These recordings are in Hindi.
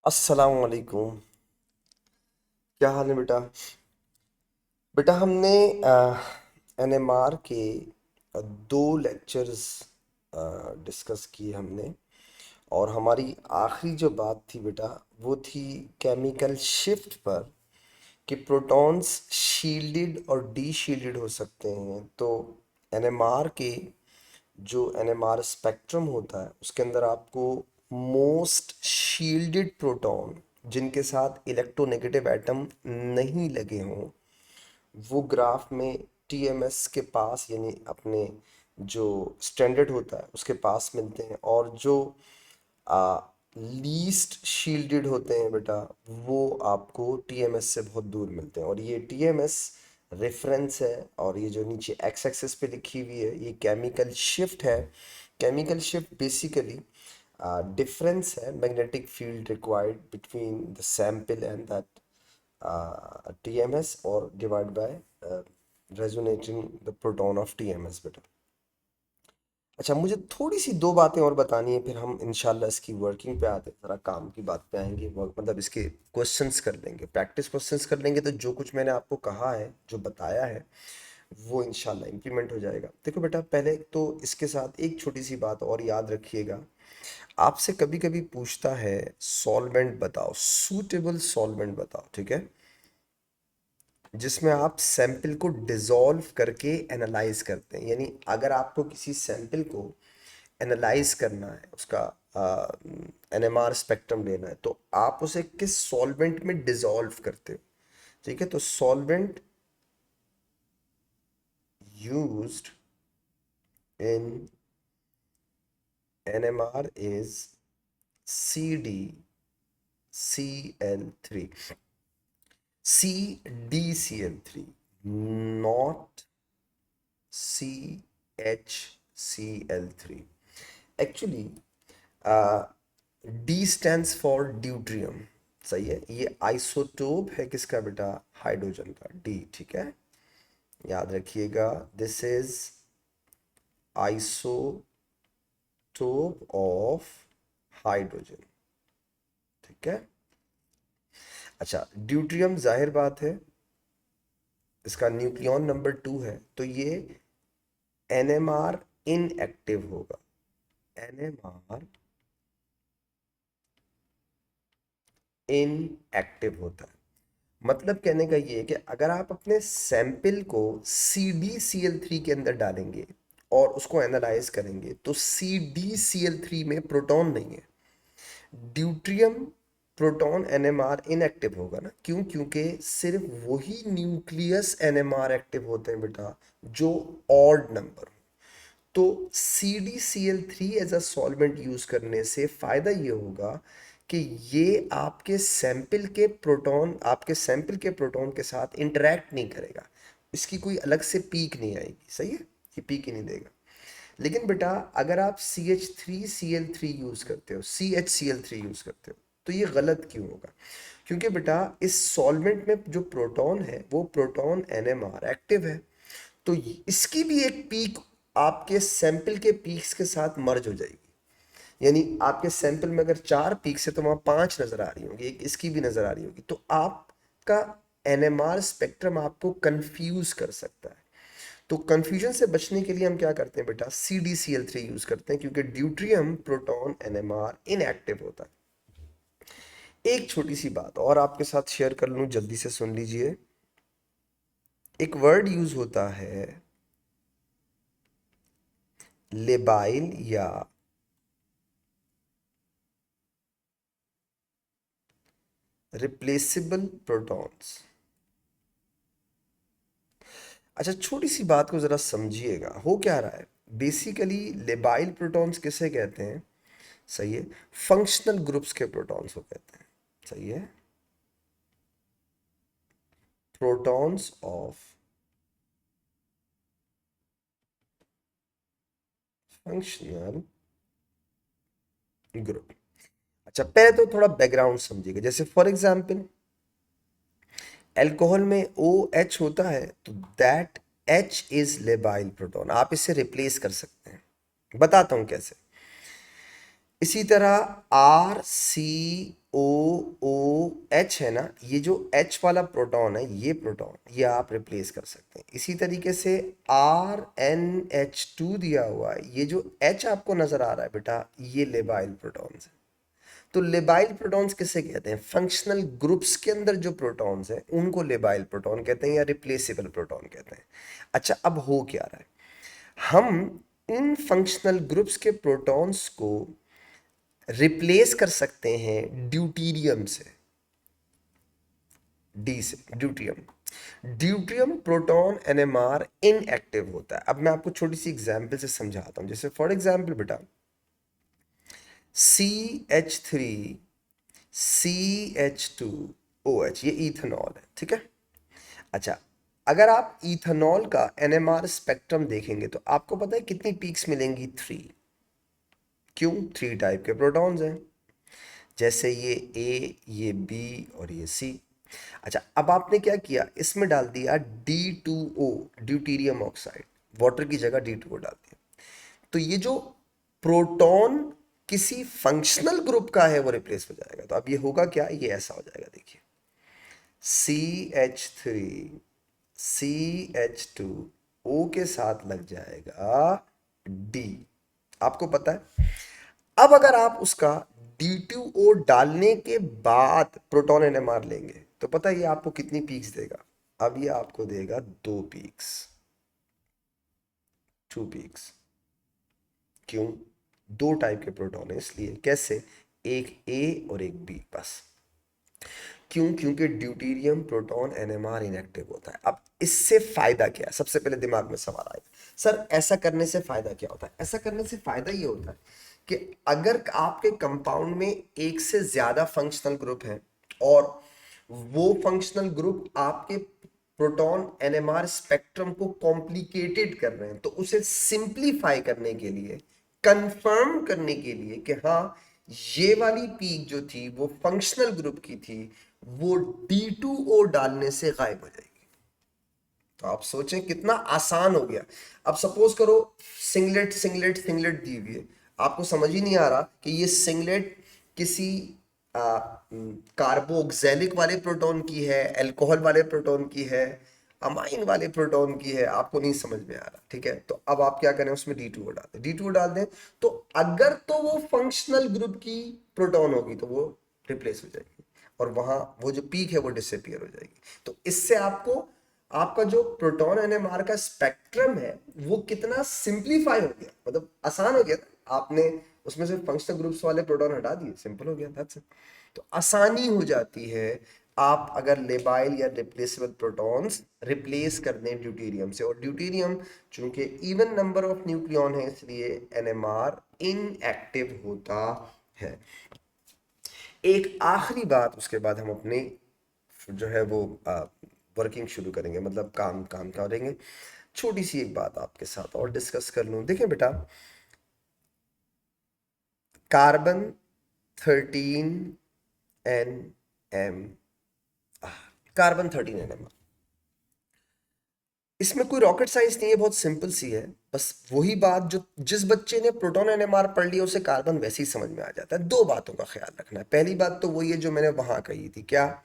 अस्सलाम वालेकुम। क्या हाल है बेटा? बेटा हमने एनएमआर के दो लेक्चर्स डिस्कस किए हमने। और हमारी आखिरी जो बात थी बेटा, वो थी केमिकल शिफ्ट पर, कि प्रोटॉन्स शील्डेड और डीशील्डेड हो सकते हैं। तो एनएमआर के जो एनएमआर स्पेक्ट्रम होता है उसके अंदर आपको मोस्ट शील्डेड प्रोटॉन, जिनके साथ इलेक्ट्रोनेगेटिव एटम नहीं लगे हों, वो ग्राफ में टीएमएस के पास, यानी अपने जो स्टैंडर्ड होता है उसके पास मिलते हैं। और जो लीस्ट शील्डेड होते हैं बेटा, वो आपको टीएमएस से बहुत दूर मिलते हैं। और ये टीएमएस रेफरेंस है, और ये जो नीचे एक्स एक्सिस पे लिखी हुई है ये केमिकल शिफ्ट है। केमिकल शिफ्ट बेसिकली डिफरेंस है magnetic field required between the sample and that TMS, और divide by resonating the proton of TMS बेटा। अच्छा, मुझे थोड़ी सी दो बातें और बतानी है, फिर हम इंशाल्लाह इसकी वर्किंग पे आते हैं, ज़रा काम की बात पे आएंगे। मतलब इसके क्वेश्चंस कर लेंगे, प्रैक्टिस क्वेश्चंस कर लेंगे, तो जो कुछ मैंने आपको कहा है, जो बताया है, वो इंशाल्लाह इम्प्लीमेंट हो जाएगा। देखो बेटा, पहले तो इसके साथ एक छोटी सी बात और याद रखिएगा। आपसे कभी कभी पूछता है सॉल्वेंट बताओ, सूटेबल सॉल्वेंट बताओ, ठीक है, जिसमें आप सैंपल को डिसॉल्व करके एनालाइज करते हैं। यानी अगर आपको किसी सैंपल को एनालाइज करना है, उसका एनएमआर स्पेक्ट्रम लेना है, तो आप उसे किस सॉल्वेंट में डिसॉल्व करते हो। ठीक है, तो solvent used in NMR is CdCl3, CdCl3, not CHCl3। Actually D stands for deuterium, सही है। ये आइसोटोप है किसका बेटा? हाइड्रोजन का, डी, ठीक है, याद रखिएगा। This is isotope of hydrogen, ठीक है। अच्छा, ड्यूट्रियम जाहिर बात है, इसका न्यूक्लियॉन नंबर 2 है, तो ये एनएमआर इनएक्टिव होगा। एनएमआर इनएक्टिव होता है। मतलब कहने का ये है कि अगर आप अपने सैंपल को CdCl3 के अंदर डालेंगे और उसको एनालाइज करेंगे, तो CdCl3 में प्रोटॉन नहीं है। ड्यूट्रियम प्रोटॉन एनएमआर इनएक्टिव होगा ना, क्यों? क्योंकि सिर्फ वही न्यूक्लियस एनएमआर एक्टिव होते हैं बेटा जो ऑड नंबर। तो CdCl3 as a solvent use करने से फायदा ये होगा कि ये आपके सैंपल के प्रोटॉन के साथ इंटरेक्ट नहीं करेगा। इसकी कोई अलग से पीक नहीं आएगी, सही है, ये पीक ही नहीं देगा। लेकिन बेटा, अगर आप CH3Cl3 यूज करते हो, CHCl3 यूज करते हो, तो ये गलत क्यों होगा? क्योंकि बेटा इस सॉल्वेंट में जो प्रोटॉन है वो प्रोटॉन एनएमआर एक्टिव है। तो इसकी भी एक पीक आपके सैंपल के पीक्स के साथ मर्ज हो जाएगी। यानी आपके सैंपल में अगर 4 पीक्स है तो वहां 5 नजर आ रही होंगी, एक इसकी भी नजर आ रही होगी। तो आपका एनएमआर स्पेक्ट्रम आपको कंफ्यूज कर सकता है। तो कंफ्यूजन से बचने के लिए हम क्या करते हैं बेटा? CdCl3 यूज करते हैं, क्योंकि ड्यूट्रियम प्रोटॉन एनएमआर इनएक्टिव होता है। एक छोटी सी बात और आपके साथ शेयर कर लूं, जल्दी से सुन लीजिए। एक वर्ड यूज होता है लेबाइल या रिप्लेसेबल प्रोटॉन्स। अच्छा, छोटी सी बात को जरा समझिएगा, हो क्या रहा है। बेसिकली लेबाइल प्रोटॉन्स किसे कहते हैं? सही है, फंक्शनल ग्रुप्स के प्रोटॉन्स को कहते हैं। सही है, प्रोटॉन्स ऑफ फंक्शनल ग्रुप। अच्छा, पहले तो थोड़ा बैकग्राउंड समझिएगा। जैसे फॉर एग्जांपल, अल्कोहल में OH होता है, तो that H is labile proton. आप इसे रिप्लेस कर सकते हैं, बताता हूं कैसे। इसी तरह आर सी ओ ओ एच है ना, ये जो एच वाला प्रोटॉन है, ये प्रोटॉन ये आप रिप्लेस कर सकते हैं। इसी तरीके से आर एन एच टू दिया हुआ है, ये जो एच आपको नजर आ रहा है बेटा, ये लेबाइल प्रोटॉन्स है। तो लेबाइल प्रोटॉन्स किसे कहते हैं? फंक्शनल ग्रुप्स के अंदर जो प्रोटॉन्स हैं उनको लेबाइल प्रोटॉन कहते हैं या रिप्लेसेबल प्रोटॉन कहते हैं। अच्छा, अब हो क्या रहा है, हम इन फंक्शनल ग्रुप्स के प्रोटॉन्स को रिप्लेस कर सकते हैं ड्यूटीरियम से, डी से, deuterium. Deuterium proton NMR inactive होता है। अब मैं आपको छोटी सी एग्जांपल से समझाता हूं। जैसे फॉर एग्जांपल बेटा, CH3 CH2OH, ये इथेनॉल है, ठीक है। अच्छा, अगर आप इथेनॉल का एनएमआर स्पेक्ट्रम देखेंगे तो आपको पता है कितनी पीक्स मिलेंगी? 3। क्यों? 3 टाइप के प्रोटॉन्स हैं, जैसे ये ए, ये बी और ये सी। अच्छा, अब आपने क्या किया, इसमें डाल दिया D2O, ड्यूटीरियम ऑक्साइड, वाटर की जगह D2O डाल दिया। तो ये जो प्रोटॉन किसी फंक्शनल ग्रुप का है वो रिप्लेस हो जाएगा। तो अब ये होगा क्या, ये ऐसा हो जाएगा, देखिए CH3 CH2O के साथ लग जाएगा D। आपको पता है, अब अगर आप उसका D2O डालने के बाद प्रोटॉन एनएमआर लेंगे तो पता है ये आपको कितनी पीक्स देगा? अब ये आपको देगा 2 पीक्स, 2 पीक्स। क्यों? 2 टाइप के प्रोटॉन है इसलिए। कैसे? एक ए और एक बी, बस। क्यों? क्योंकि ड्यूटीरियम प्रोटॉन एनएमआर इनएक्टिव होता है। अब इससे फायदा क्या है? सबसे पहले दिमाग में सवाल आएगा, सर ऐसा करने से फायदा क्या होता है? ऐसा करने से फायदा ये होता है कि अगर आपके कंपाउंड में एक से ज्यादा फंक्शनल ग्रुप है और वो फंक्शनल ग्रुप आपके प्रोटॉन एनएमआर स्पेक्ट्रम को कॉम्प्लिकेटेड कर रहे हैं, तो उसे सिंप्लीफाई करने के लिए, कंफर्म करने के लिए कि हाँ ये वाली पीक जो थी वो फंक्शनल ग्रुप की थी, वो D2O डालने से गायब हो जाएगी। तो आप सोचें कितना आसान हो गया। अब सपोज करो सिंगलेट सिंगलेट सिंगलेट दी हुई है, आपको समझ ही नहीं आ रहा कि ये सिंगलेट किसी कार्बोक्सिलिक वाले प्रोटॉन की है, अल्कोहल वाले प्रोटॉन की है, अमाइन वाले प्रोटॉन की है, आपको नहीं समझ में आ रहा, ठीक है। तो अब आप क्या करें, उसमें D2O डाल दें, D2O डाल दें तो अगर तो वो फंक्शनल ग्रुप की प्रोटॉन होगी तो वो रिप्लेस हो जाएगी और वहां वो जो पीक है वो डिसअपियर हो जाएगी। तो इससे आपको आपका जो प्रोटॉन एनएमआर का स्पेक्ट्रम है वो कितना सिंप्लीफाई हो गया, मतलब आसान हो गया। आपने उसमें से फंक्शनल ग्रुप्स वाले प्रोटॉन हटा दिए, सिंपल हो गया, दैट्स इट। तो आसानी हो जाती है आप अगर लेबाइल या रिप्लेसेबल प्रोटॉन्स रिप्लेस कर दें ड्यूटीरियम से। और ड्यूटीरियम चूंकि इवन नंबर ऑफ न्यूक्लियॉन है इसलिए एनएमआर इनएक्टिव होता है। एक आखिरी बात, उसके बाद हम अपनी जो है वो वर्किंग शुरू करेंगे, मतलब काम काम करेंगे। छोटी सी एक बात आपके साथ और डिस्कस कर लूं। देखें बेटा, कार्बन 13 NM, कार्बन 13 NM, इसमें कोई रॉकेट साइंस नहीं है, बहुत सिंपल सी है। बस वही बात जो जिस बच्चे ने प्रोटॉन एनएमआर पढ़ लिया उसे कार्बन वैसे ही समझ में आ जाता है। 2 बातों का ख्याल रखना है। पहली बात तो वही है जो मैंने वहां कही थी, क्या?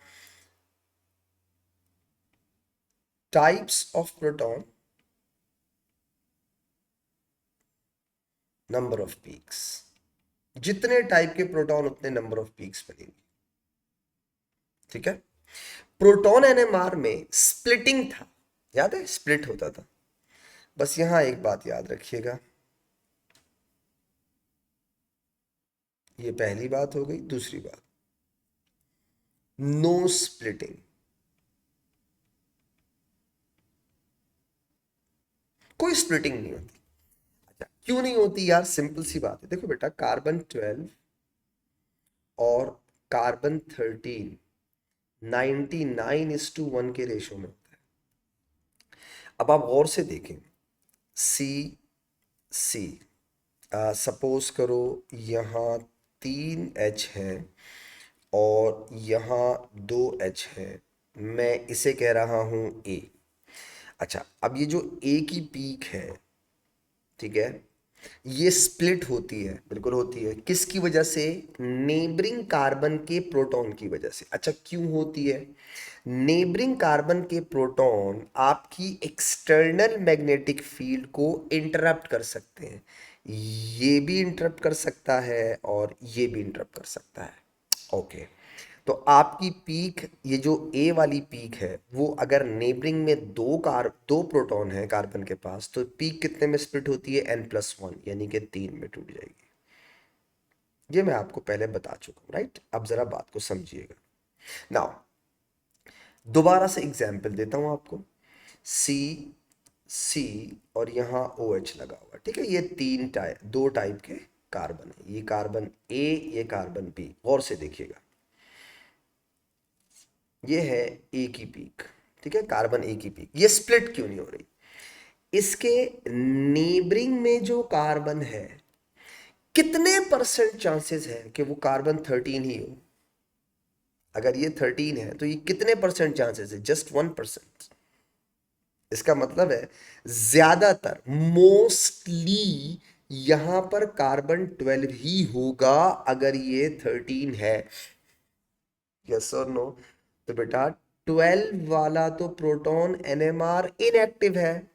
Types of proton, number of peaks. जितने टाइप के प्रोटॉन उतने नंबर ऑफ पीक्स बनेंगे, ठीक है। प्रोटॉन एनएमआर में स्प्लिटिंग था, याद है, स्प्लिट होता था। बस यहां एक बात याद रखिएगा, ये पहली बात हो गई। दूसरी बात, नो स्प्लिटिंग, कोई स्प्लिटिंग नहीं होती। अच्छा, क्यों नहीं होती यार? सिंपल सी बात है, देखो बेटा, कार्बन 12 और कार्बन 13 99:1 के रेशो में होता है। अब आप गौर से देखें, सी सी सपोज करो यहाँ 3H है और यहाँ 2H है, मैं इसे कह रहा हूँ ए। अच्छा, अब ये जो ए की पीक है, ठीक है, ये स्प्लिट होती है, बिल्कुल होती है। किसकी वजह से? नेबरिंग कार्बन के प्रोटॉन की वजह से। अच्छा, क्यों होती है? नेबरिंग कार्बन के प्रोटॉन आपकी एक्सटर्नल मैग्नेटिक फील्ड को इंटरप्ट कर सकते हैं। ये भी इंटरप्ट कर सकता है और ये भी इंटरप्ट कर सकता है। ओके, तो आपकी पीक, ये जो ए वाली पीक है, वो अगर नेबरिंग में दो प्रोटॉन है कार्बन के पास, तो पीक कितने में स्प्लिट होती है? n+1, यानी कि 3 में टूट जाएगी। ये मैं आपको पहले बता चुका हूँ, राइट? अब जरा बात को समझिएगा। नाउ दोबारा से एग्जाम्पल देता हूँ आपको। सी, सी और यहाँ ओ एच लगा हुआ, ठीक है? ये दो टाइप के कार्बन है। ये कार्बन ए, ये कार्बन बी। गौर से देखिएगा, ये है ए की पीक, ठीक है? कार्बन ए की पीक। ये स्प्लिट क्यों नहीं हो रही? इसके नेबरिंग में जो कार्बन है, कितने परसेंट चांसेस है कि वो कार्बन 13 ही हो? अगर ये 13 है तो ये कितने परसेंट चांसेस है? जस्ट 1%। इसका मतलब है ज्यादातर, मोस्टली यहां पर कार्बन 12 ही होगा अगर ये 13 है। यस और नो? तो बेटा 12 वाला तो प्रोटॉन एनएमआर इनएक्टिव है,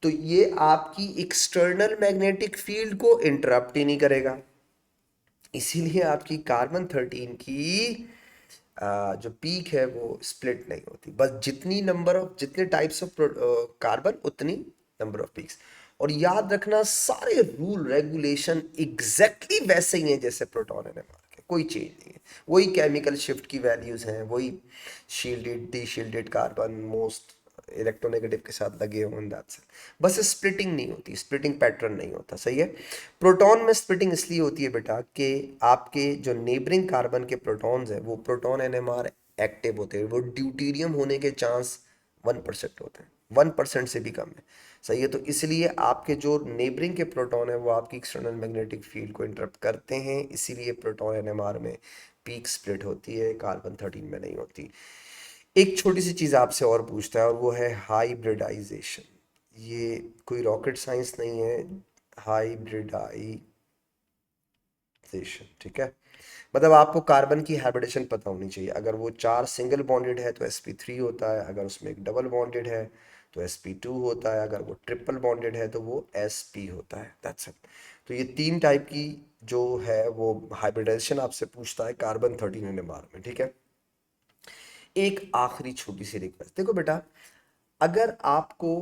तो ये आपकी एक्सटर्नल मैग्नेटिक फील्ड को इंटरप्ट ही नहीं करेगा। इसीलिए आपकी कार्बन 13 की जो पीक है वो स्प्लिट नहीं होती। बस जितने टाइप्स ऑफ कार्बन, उतनी नंबर ऑफ पीक्स। और याद रखना, सारे रूल रेगुलेशन एग्जैक्टली वैसे ही हैं जैसे प्रोटॉन एनएमआर के, कोई चेंज नहीं है। वही केमिकल शिफ्ट की वैल्यूज हैं, वही shielded D shielded carbon most electronegative के साथ लगे हों, दैट्स इट। बस स्प्लिटिंग नहीं होती, स्प्लिटिंग पैटर्न नहीं होता, सही है? प्रोटॉन में स्प्लिटिंग इसलिए होती है बेटा कि आपके जो नेबरिंग कार्बन के प्रोटॉन्स हैं, वो प्रोटॉन एनएमआर एक्टिव होते हैं, वो ड्यूटेरियम होने के चांस 1% होते हैं, 1% से भी कम है, सही है? तो इसलिए आपके जो नेबरिंग के प्रोटॉन है वो आपकी एक्सटर्नल मैग्नेटिक फील्ड को इंटरप्ट करते हैं, इसीलिए प्रोटॉन एनएमआर में पीक स्प्लिट होती है, कार्बन 13 में नहीं होती। एक छोटी सी चीज़ आपसे और पूछता है, और वो है हाइब्रिडाइजेशन। ये कोई रॉकेट साइंस नहीं है, हाइब्रिडाइजेशन, ठीक है? मतलब आपको कार्बन की हाइब्रिडेशन पता होनी चाहिए। अगर वो 4 सिंगल बॉन्डेड है तो sp3 होता है, अगर उसमें एक डबल बॉन्डेड है तो sp2 होता है, अगर वो ट्रिपल बॉन्डेड है तो वो sp होता है, दैट्स इट। तो ये 3 टाइप की जो है वो हाइब्रिडाइजेशन आपसे पूछता है कार्बन 13 NMR में, ठीक है? एक आखिरी छोटी सी रिक्वेस्ट, देखो बेटा, अगर आपको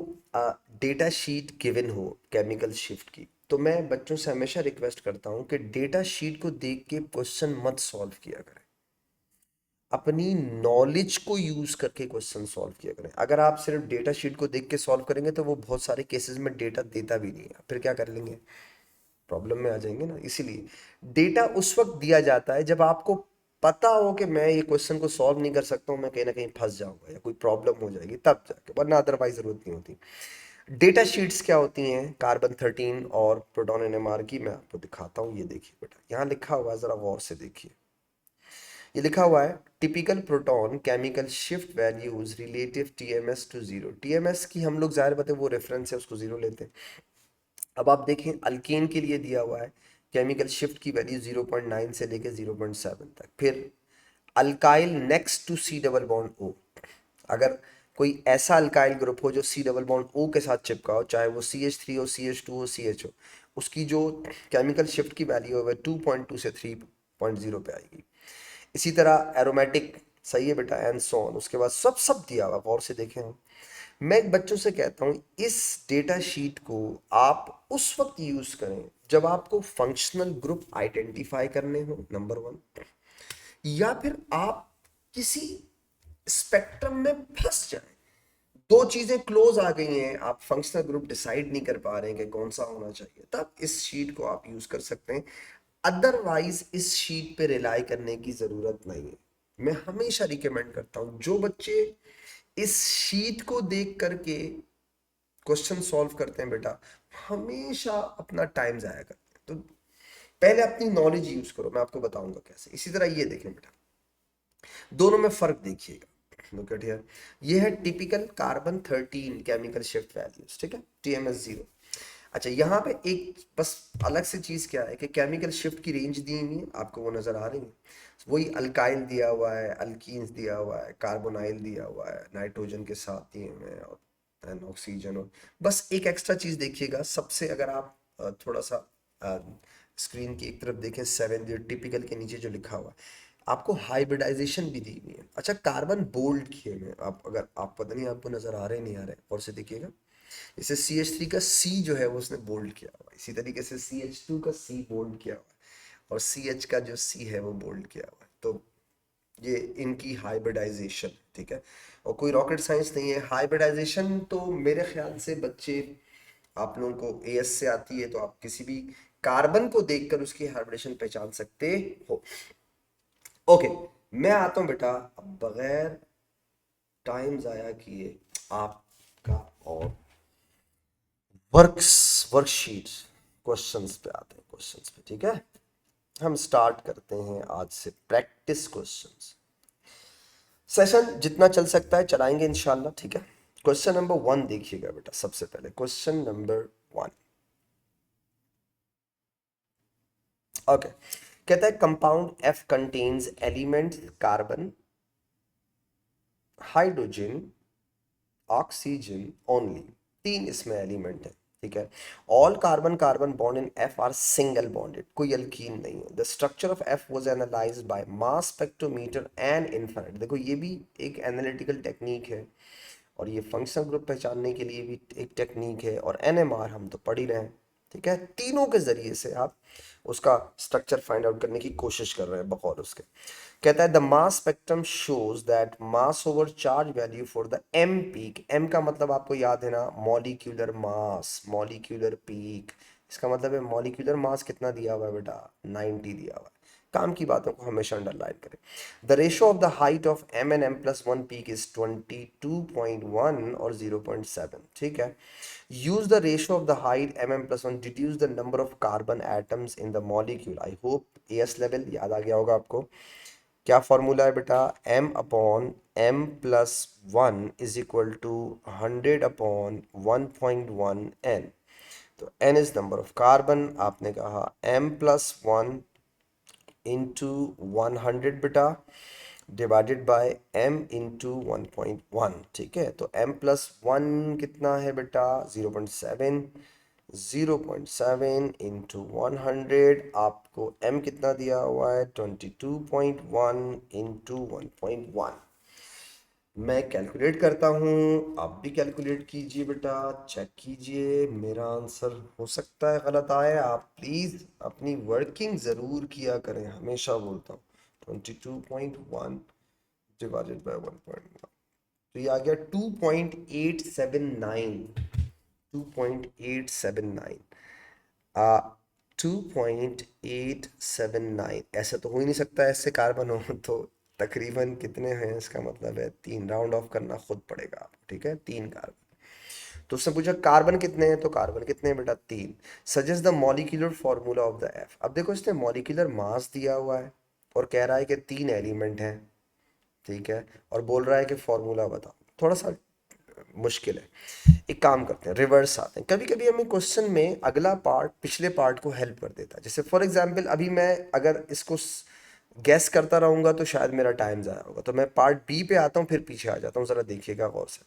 डेटा शीट गिवन हो केमिकल शिफ्ट की, तो मैं बच्चों से हमेशा रिक्वेस्ट करता हूं कि डेटा शीट को देख के क्वेश्चन मत सॉल्व किया करें, अपनी नॉलेज को यूज करके क्वेश्चन सॉल्व किया करें। अगर आप सिर्फ डेटा शीट को देख के सॉल्व करेंगे तो वो बहुत सारे केसेस में डेटा देता भी नहीं है, फिर क्या कर लेंगे? प्रॉब्लम में आ जाएंगे ना। इसीलिए डेटा उस वक्त दिया जाता है जब आपको पता हो कि मैं ये क्वेश्चन को सॉल्व नहीं कर सकता हूँ, मैं कहीं ना कहीं फंस जाऊंगा या कोई प्रॉब्लम हो जाएगी, तब जाके, वरना अदरवाइज जरूरत नहीं होती। डेटा शीट्स क्या होती हैं कार्बन 13 और प्रोटॉन एनएमआर की, मैं आपको दिखाता हूँ। ये देखिए बेटा, यहाँ लिखा हुआ है, जरा गौर से देखिए। ये लिखा हुआ है typical proton chemical shift values relative TMS to zero. TMS की हम लोग जाहिर बात है वो रेफरेंस है, उसको जीरो लेते हैं। अब आप देखें अल्केन के लिए दिया हुआ है केमिकल शिफ्ट की वैल्यू 0.9 से लेके 0.7 तक। फिर alkyl next to C double bond O, अगर कोई ऐसा अल्काइल ग्रुप हो जो सी डबल बॉन्ड ओ के साथ चिपका हो, चाहे वो CH3 हो, CH2 हो, CH हो, उसकी जो केमिकल शिफ्ट की वैल्यू है वह 2.2 से 3.0 पे आएगी। इसी तरह एरोमेटिक, सही है बेटा, एंड सो ऑन। उसके बाद सब सब दिया हुआ, गौर से देखें हम। मैं बच्चों से कहता हूं इस डेटा शीट को आप उस वक्त यूज करें जब आपको फंक्शनल ग्रुप आइडेंटिफाई करने हो, नंबर 1, या फिर आप किसी स्पेक्ट्रम में फंस जाएं, दो चीजें क्लोज आ गई हैं, आप फंक्शनल ग्रुप डिसाइड नहीं कर पा रहे हैं कि कौन सा होना चाहिए, तब इस शीट को आप यूज कर सकते हैं। अदरवाइज इस शीट पे रिलाई करने की जरूरत नहीं है। मैं हमेशा रिकमेंड करता हूं जो बच्चे इस शीट को देख करके क्वेश्चन सॉल्व करते हैं बेटा, हमेशा अपना टाइम जाया करते हैं। तो पहले अपनी नॉलेज यूज करो, मैं आपको बताऊंगा कैसे। इसी तरह ये देखें बेटा, दोनों में फर्क देखिएगा। लुक एट हियर, ये है typical carbon 13 chemical shift values, ठीक है, TMS 0। अच्छा, यहाँ पे एक बस अलग से चीज़ क्या है कि केमिकल शिफ्ट की रेंज दी हुई है आपको, वो नज़र आ रही है। वही अल्काइल दिया हुआ है, अल्कीन्स दिया हुआ है, कार्बोनाइल दिया हुआ है, नाइट्रोजन के साथ दिए हुए हैं, और एन ऑक्सीजन। और बस एक एक्स्ट्रा चीज़ देखिएगा सबसे, अगर आप थोड़ा सा स्क्रीन की एक तरफ देखें, 7 जो टिपिकल के नीचे जो लिखा हुआ है, आपको हाइब्रिडाइजेशन भी दी हुई है। अच्छा, कार्बन बोल्ड किए हुए हैं आप, अगर आप पता नहीं आपको नज़र आ रहे हैं नहीं आ रहे हैं, और से देखिएगा, जैसे CH3 का C जो है वो उसने बोल्ड किया हुआ है, इसी तरीके से CH2 का C बोल्ड किया हुआ है, और CH का जो C है वो बोल्ड किया हुआ है। तो ये इनकी हाइब्रिडाइजेशन, ठीक है। और कोई रॉकेट साइंस नहीं है हाइब्रिडाइजेशन, तो मेरे ख्याल से बच्चे, आप लोगों को AS से आती है, तो आप किसी भी कार्बन को देखकर उसकी हाइब्रिडेशन पहचान सकते हो। ओके, मैं आता हूं बेटा अब बगैर टाइम जाया किए आपका, और वर्कशीट क्वेश्चंस पे आते हैं, क्वेश्चंस पे, ठीक है। हम स्टार्ट करते हैं आज से प्रैक्टिस क्वेश्चंस। सेशन जितना चल सकता है चलाएंगे इंशाल्लाह, ठीक है। क्वेश्चन नंबर 1 देखिएगा बेटा, सबसे पहले क्वेश्चन नंबर 1। ओके, कहता है compound F contains elements carbon, hydrogen, oxygen only. 3 इसमें एलिमेंट है, ठीक है। All carbon carbon bond in F are single bonded, कोई अल्कीन नहीं है। The structure of F was analysed by mass spectrometer and infrared. देखो ये भी एक एनालिटिकल टेक्निक है, और ये फंक्शनल ग्रुप पहचानने के लिए भी एक टेक्निक है, और NMR हम तो पढ़ ही रहे हैं, ठीक है। तीनों के जरिए से आप उसका स्ट्रक्चर फाइंड आउट करने की कोशिश कर रहे हैं बकौल उसके। कहता है the mass spectrum shows that mass over charge value for the M peak. M का मतलब आपको याद है ना, मॉलिक्यूलर मास, मॉलिक्यूलर पीक। इसका मतलब है मॉलिक्यूलर मास कितना दिया हुआ है बेटा, 90 दिया हुआ है। काम की बातों को हमेशा अंडरलाइन करें। The ratio of the height of M and M+1 peak is 22.1 और 0.7, ठीक है। Use the ratio of the height MM+1, deduce the number of carbon atoms in the molecule. I hope AS level याद आ गया होगा आपको। क्या फॉर्मूला है बेटा, M/M+1 is equal to 100/1.1 n। तो n is number of carbon, आपने कहा M+1 इंटू 100 बेटा, डिवाइडेड बाय M इंटू 1.1, ठीक है। तो M+1 कितना है बेटा, 0.7, 0.7 इंटू 100, आपको M कितना दिया हुआ है, 22.1 इंटू 1.1। मैं कैलकुलेट करता हूँ, आप भी कैलकुलेट कीजिए बेटा, चेक कीजिए, मेरा आंसर हो सकता है गलत आए। आप प्लीज़ अपनी वर्किंग ज़रूर किया करें, हमेशा बोलता हूँ। 22.1 डिवाइडेड बाय 1.1, तो ये आ गया 2.879, 2.879, 2.879। ऐसा तो हो ही नहीं सकता, ऐसे कार्बन हो तो तकरीबन कितने हैं, इसका मतलब है 3, राउंड ऑफ करना खुद पड़ेगा आपको, ठीक है। 3 कार्बन। तो उसने पूछा कार्बन कितने हैं, तो कार्बन कितने हैं बेटा, 3। Suggest the molecular formula of the F। अब देखो इसने मॉलिक्यूलर मास दिया हुआ है, और कह रहा है कि 3 एलिमेंट हैं, ठीक है, और बोल रहा है कि फार्मूला बताओ। थोड़ा सा मुश्किल है, एक काम करते हैं, रिवर्स आते हैं। कभी कभी हमें क्वेश्चन में अगला पार्ट पिछले पार्ट को हेल्प कर देता है। जैसे फॉर एग्जांपल अभी मैं अगर इसको गैस करता रहूंगा तो शायद मेरा टाइम ज़ाया होगा, तो मैं पार्ट बी पे आता हूँ, फिर पीछे आ जाता हूँ, ज़रा देखिएगा गौर से।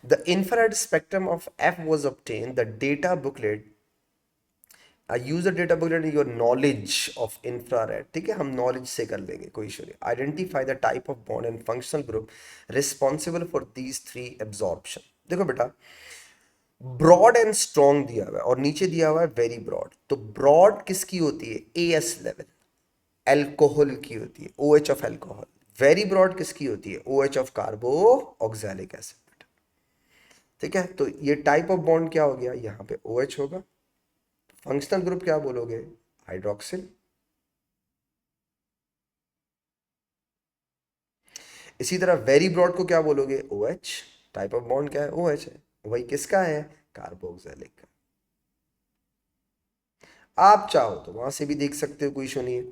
The infrared spectrum of F was obtain, the data booklet, use the data booklet, your knowledge of infrared, ठीक है, हम नॉलेज से कर लेंगे, कोई इशू नहीं। Identify the type of bond and functional group responsible for these 3 absorption. देखो बेटा, ब्रॉड एंड स्ट्रॉन्ग दिया हुआ है, और नीचे दिया हुआ है वेरी ब्रॉड। तो ब्रॉड किसकी होती है, AS लेवल, एल्कोहल की होती है, OH of alcohol. Very broad किसकी होती है, OH of carboxylic acid, ठीक है। तो ये टाइप ऑफ बॉन्ड क्या हो गया, यहाँ पे OH होगा। फंक्शनल ग्रुप क्या बोलोगे, हाइड्रोक्सिल। इसी तरह वेरी ब्रॉड को क्या बोलोगे, OH। टाइप ऑफ बॉन्ड क्या है, OH है, वही किसका है, कार्बोक्सिलिक का। आप चाहो तो वहां से भी देख सकते हो, कोई इशू नहीं है।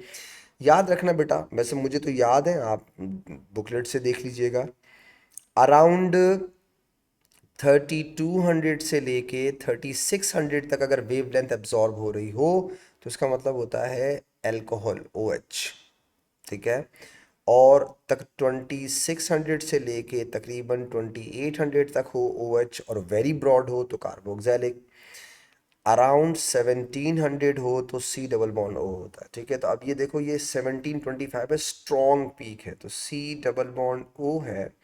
याद रखना बेटा, वैसे मुझे तो याद है, आप बुकलेट से देख लीजिएगा। अराउंड 3200 से लेके 3600 तक अगर वेवलेंथ एब्जॉर्ब हो रही हो तो इसका मतलब होता है अल्कोहल OH, ठीक है। और तक 2600 से लेके तकरीबन 2800 तक हो OH और वेरी ब्रॉड हो तो कार्बोक्सिलिक, अराउंड 1700 हो तो C डबल बॉन्ड O होता है, ठीक है। तो अब ये देखो ये 1725 है, स्ट्रॉन्ग पीक है तो C डबल बॉन्ड O है।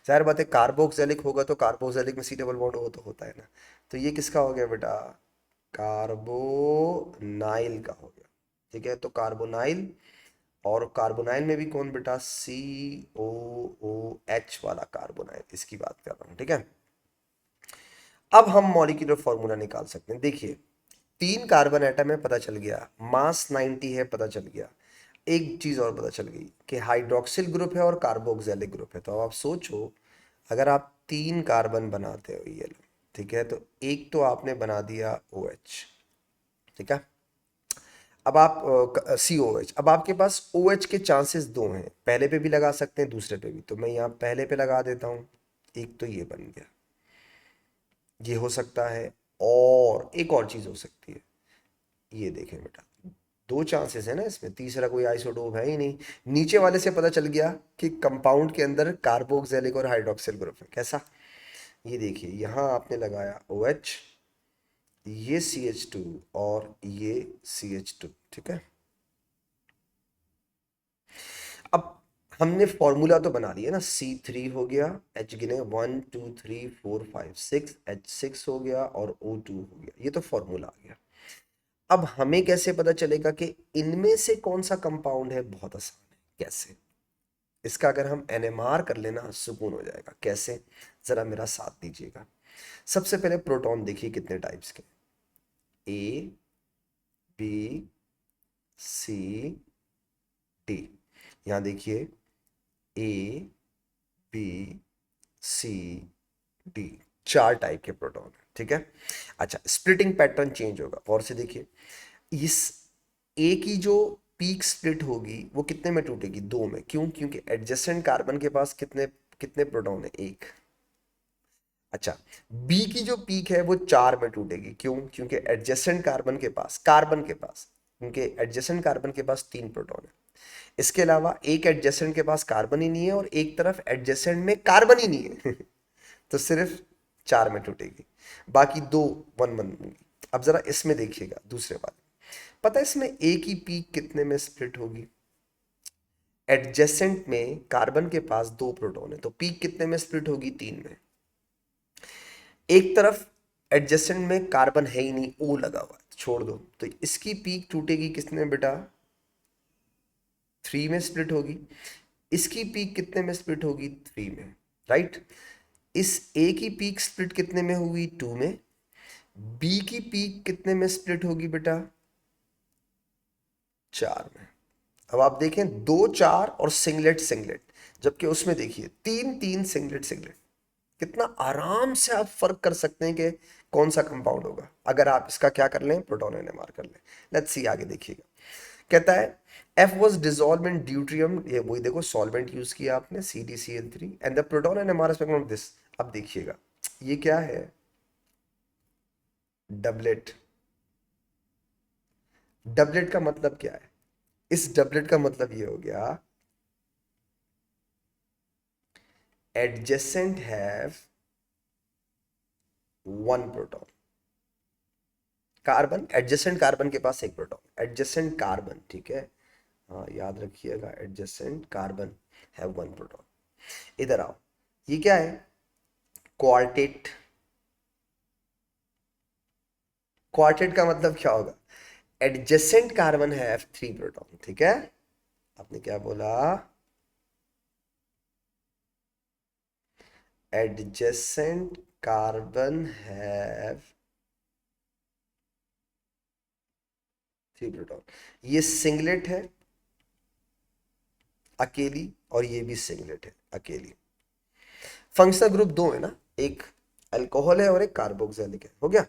जाहिर बात है कार्बोक्सिलिक होगा तो कार्बोक्सिलिक में C डबल बॉन्ड O तो होता है ना। तो ये किसका हो गया बेटा, कार्बोनाइल का हो गया, ठीक है। तो कार्बोनाइल, और कार्बोनाइल में भी कौन बेटा, COOH वाला कार्बोनाइल, इसकी बात कर रहा हूँ, ठीक है। अब हम मॉलिक्यूलर फॉर्मूला निकाल सकते हैं। देखिए 3 कार्बन एटम है पता चल गया, मास 90 है पता चल गया। एक चीज और पता चल गई कि हाइड्रोक्सिल ग्रुप है और कार्बोक्सिलिक ग्रुप है। तो अब आप सोचो, अगर आप 3 कार्बन बनाते हो ये लो, ठीक है, तो एक तो आपने बना दिया OH, ठीक है। अब आप COH, अब आपके पास OH के चांसेस दो हैं, पहले पे भी लगा सकते हैं दूसरे पे भी, तो मैं यहाँ पहले पे लगा देता हूँ। एक तो ये बन गया, ये हो सकता है, और एक और चीज हो सकती है, ये देखें बेटा, दो चांसेस है ना इसमें, तीसरा कोई आइसोटोप है ही नहीं। नीचे वाले से पता चल गया कि कंपाउंड के अंदर कार्बोक्सिलिक और हाइड्रोक्सिल ग्रुप है। कैसा, ये देखिए यहाँ आपने लगाया OH, ये CH2 और ये CH2, ठीक है। अब हमने फॉर्मूला तो बना लिया ना, C3 हो गया, H गिने 1 2 3 4 5 6, H6 हो गया और O2 हो गया, ये तो फॉर्मूला आ गया। अब हमें कैसे पता चलेगा कि इनमें से कौन सा कंपाउंड है, बहुत आसान है। कैसे, इसका अगर हम NMR कर लेना सुकून हो जाएगा। कैसे, जरा मेरा साथ दीजिएगा। सबसे पहले प्रोटॉन देखिए कितने टाइप्स के, A B C D। यहां देखिए ABCD, 4 टाइप के प्रोटॉन है, ठीक है। अच्छा, स्प्लिटिंग पैटर्न चेंज होगा, और से देखिए इस ए की जो पीक स्प्लिट होगी वो कितने में टूटेगी, 2 में। क्यों, क्योंकि एडजेसेंट कार्बन के पास कितने कितने प्रोटॉन है, 1। अच्छा, बी की जो पीक है वो 4 में टूटेगी। क्यों, क्योंकि एडजेसेंट कार्बन के पास क्योंकि एडजेसेंट कार्बन के पास 3 प्रोटॉन है। इसके अलावा एक एडजेसेंट के पास कार्बन ही नहीं है और एक तरफ एडजेसेंट में कार्बन ही नहीं है तो सिर्फ 4 में टूटेगी, बाकी दो 1 1 होंगी। अब जरा इसमें देखिएगा दूसरे वाले, पता है इसमें ए की पीक कितने में स्प्लिट होगी, एडजेसेंट में कार्बन के पास 2 प्रोटॉन है तो पीक कितने में स्प्लिट होगी, 3 में। एक तरफ एडजेसेंट में कार्बन है ही नहीं, ओ लगा हुआ है, तो छोड़ दो, तो इसकी पीक टूटेगी किसने बेटा, 3 में स्प्लिट होगी। इसकी पीक कितने में स्प्लिट होगी, 3 में, राइट। इस ए की पीक स्प्लिट कितने में होगी, 2 में। बी की पीक कितने में स्प्लिट होगी बेटा, 4 में। अब आप देखें 2 4 और सिंगलेट सिंगलेट, जबकि उसमें देखिए 3 3 सिंगलेट सिंगलेट। कितना आराम से आप फर्क कर सकते हैं कि कौन सा कंपाउंड होगा, अगर आप इसका क्या कर लें, प्रोटॉन NMR कर लें। लेट्स सी आगे देखिएगा, कहता है F was dissolved in deuterium, ये वही देखो सॉल्वेंट यूज किया आपने CdCl3 and the proton NMR spectrum of this. अब देखिएगा ये क्या है, डबलेट। डबलेट का मतलब क्या है, इस डबलेट का मतलब ये हो गया, adjacent have 1 proton, carbon adjacent carbon के पास 1 प्रोटॉन, एडजेसेंट कार्बन, ठीक है। हाँ याद रखिएगा, एडजेसेंट कार्बन हैव 1 प्रोटॉन। इधर आओ, ये क्या है, क्वार्टेट। क्वार्टेट का मतलब क्या होगा, एडजेसेंट कार्बन हैव 3 प्रोटॉन, ठीक है। आपने क्या बोला, एडजेसेंट कार्बन हैव 3 प्रोटॉन। ये सिंगलेट है अकेली, और ये भी सिंगलेट है अकेली। फंक्शनल ग्रुप 2 है ना, एक अल्कोहल है और एक कार्बोक्सिलिक है, हो गया।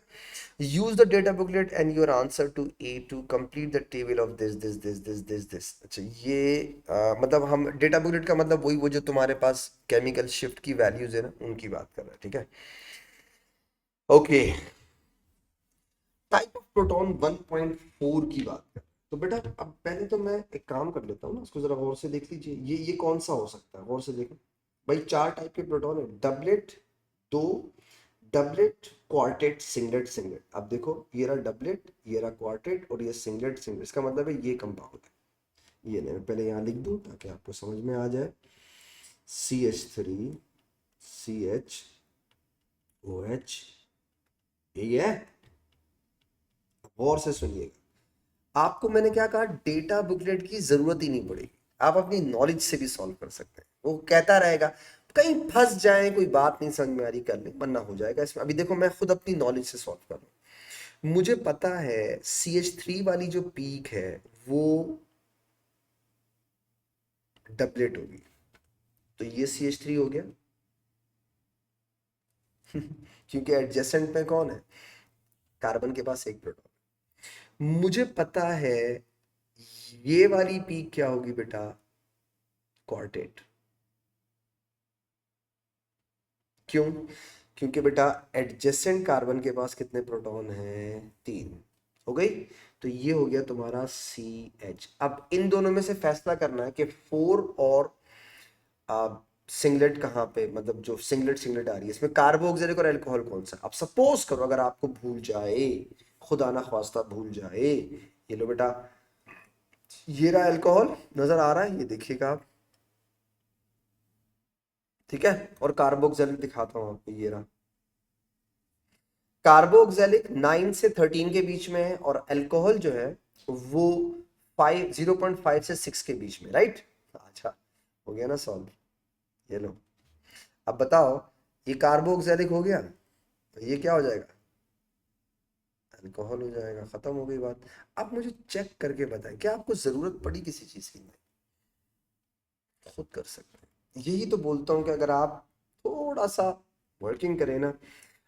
Use the data booklet and your answer to a to complete the table of this this this this this this. अच्छा ये मतलब हम डेटा बुकलेट का मतलब वही, वो जो तुम्हारे पास केमिकल शिफ्ट की वैल्यूज है ना, उनकी बात कर रहे हैं, ठीक है। ओके, टाइप ऑफ प्रोटॉन 1.4 की बात कर। तो बेटा अब पहले तो मैं एक काम कर लेता हूँ ना, उसको जरा गौर से देख लीजिए। ये कौन सा हो सकता है, गौर से देखो भाई। चार टाइप के प्रोटॉन है, डबलेट, दो, डबलेट, क्वार्टेट, सिंगलेट, सिंगलेट। अब देखो ये रहा डबलेट, ये रहा क्वार्टेट, और ये सिंगलेट, सिंगलेट। इसका मतलब है ये कंपाउंड है। ये नहीं, मैं पहले यहाँ लिख दूँ ताकि आपको समझ में आ जाए। CH3, CHOH, यही है। गौर से सुनिएगा, आपको मैंने क्या कहा, डेटा बुकलेट की जरूरत ही नहीं पड़ेगी। आप अपनी नॉलेज से भी सॉल्व कर सकते हैं। वो कहता रहेगा, कहीं फंस जाए, कोई बात नहीं समझ में आ रही, कर ले, वरना हो जाएगा इसमें। अभी देखो मैं खुद अपनी नॉलेज से सॉल्व कर रहा हूँ। मुझे पता है CH3 वाली जो पीक है वो डबलेट होगी, तो ये CH3 हो गया। क्योंकि एडजेसेंट में कौन है, कार्बन के पास एक प्रोटॉन। मुझे पता है ये वाली पीक क्या होगी बेटा, क्वार्टेट। क्यों, क्योंकि बेटा एडजेसेंट कार्बन के पास कितने प्रोटॉन हैं, तीन। हो गई। तो ये हो गया तुम्हारा CH। अब इन दोनों में से फैसला करना है कि फोर और सिंगलेट कहाँ पे, मतलब जो सिंगलेट सिंगलेट आ रही है इसमें कार्बोक्सिलिक और अल्कोहल कौन सा। अब सपोज करो अगर आपको भूल जाए, खुदा ना ख्वास्ता भूल जाए, ये लो बेटा, ये रहा अल्कोहल, नजर आ रहा है, ये देखिएगा आप। ठीक है, और कार्बोक्सिलिक दिखाता हूँ आपको, ये रहा। कार्बोक्सिलिक 9 से 13 के बीच में है, और अल्कोहल जो है वो 0.5 से 6 के बीच में, राइट। अच्छा, हो गया ना सॉल्व। ये लो, अब बताओ, ये कार्बोक्सिलिक हो गया, तो ये क्या हो जाएगा, अल्कोहल हो जाएगा। खत्म हो गई बात। आप मुझे चेक करके बताएं, क्या आपको जरूरत पड़ी किसी चीज की, नहीं, खुद कर सकते हैं। यही तो बोलता हूँ कि अगर आप थोड़ा सा वर्किंग करें ना।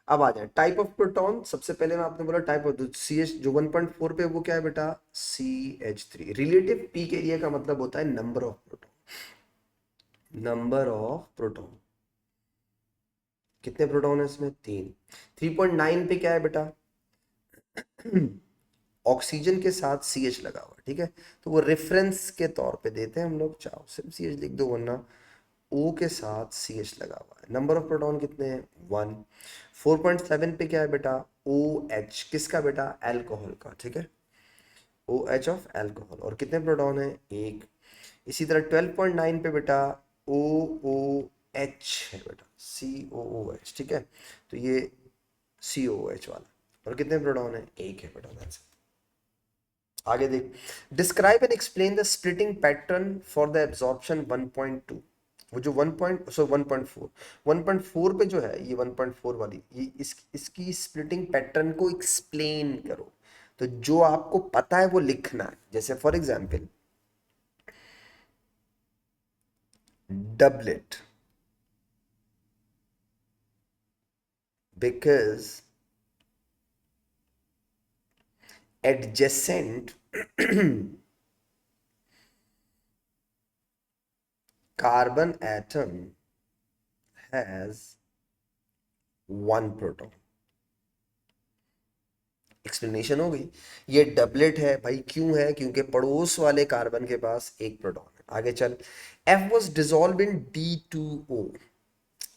अब आ जाए टाइप ऑफ प्रोटॉन। सबसे पहले मैं आपने बोला टाइप ऑफ CH जो 1.4 पे, वो क्या है बेटा, CH3। रिलेटिव पीक एरिया का मतलब होता है number of proton, number of proton. कितने प्रोटॉन है इसमें, तीन। 3.9 पे क्या है बेटा, ऑक्सीजन के साथ CH लगा हुआ है, ठीक है। तो वो रेफरेंस के तौर पे देते हैं हम लोग, चाहो सिर्फ CH लिख दो, वरना O के साथ CH लगा हुआ है। नंबर ऑफ प्रोटॉन कितने हैं, 1। 4.7 पे क्या है बेटा, OH। किसका बेटा, अल्कोहल का, ठीक है। OH of alcohol. और कितने प्रोटॉन है, एक। इसी तरह 12.9 पे बेटा OOH है बेटा, COOH, ठीक है। तो ये COOH वाला। और कितने प्रोटॉन है, एक है बेटा, that's it। आगे देख, describe and explain the splitting pattern for the absorption 1.2। वो जो 1.4, 1.4 पे जो है, ये 1.4 वाली, ये इसकी स्प्लिटिंग पैटर्न को एक्सप्लेन करो। तो जो आपको पता है वो लिखना है। जैसे for example, doublet, because adjacent carbon atom has one proton। Explanation हो गई। ये डबलेट है भाई, क्यों है, क्योंकि पड़ोस वाले कार्बन के पास एक प्रोटॉन है। आगे चल, F was dissolved in D2O।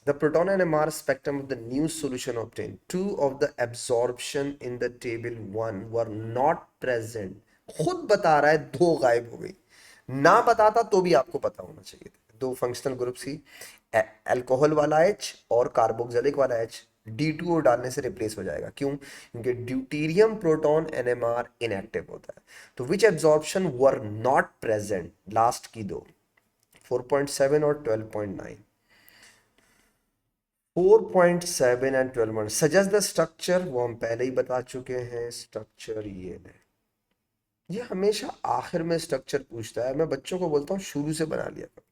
The proton NMR spectrum of the new solution obtained, two of the absorption in the table one were not present। खुद बता रहा है दो गायब हो गई। ना बताता तो भी आपको पता होना चाहिए था। दो फंक्शनल ग्रुप्स की, अल्कोहल वाला H और कार्बोक्सिलिक वाला H, D2O डालने से रिप्लेस हो जाएगा। क्यों, क्योंकि ड्यूटीरियम प्रोटॉन NMR इनएक्टिव होता है। तो which absorption were not present, last की दो, 4.7 और 12.9। 4.7 एंड 12 सजेस्ट द स्ट्रक्चर, वो हम पहले ही बता चुके हैं। स्ट्रक्चर ये है, ये हमेशा आखिर में स्ट्रक्चर पूछता है। मैं बच्चों को बोलता हूँ शुरू से बना लिया करो।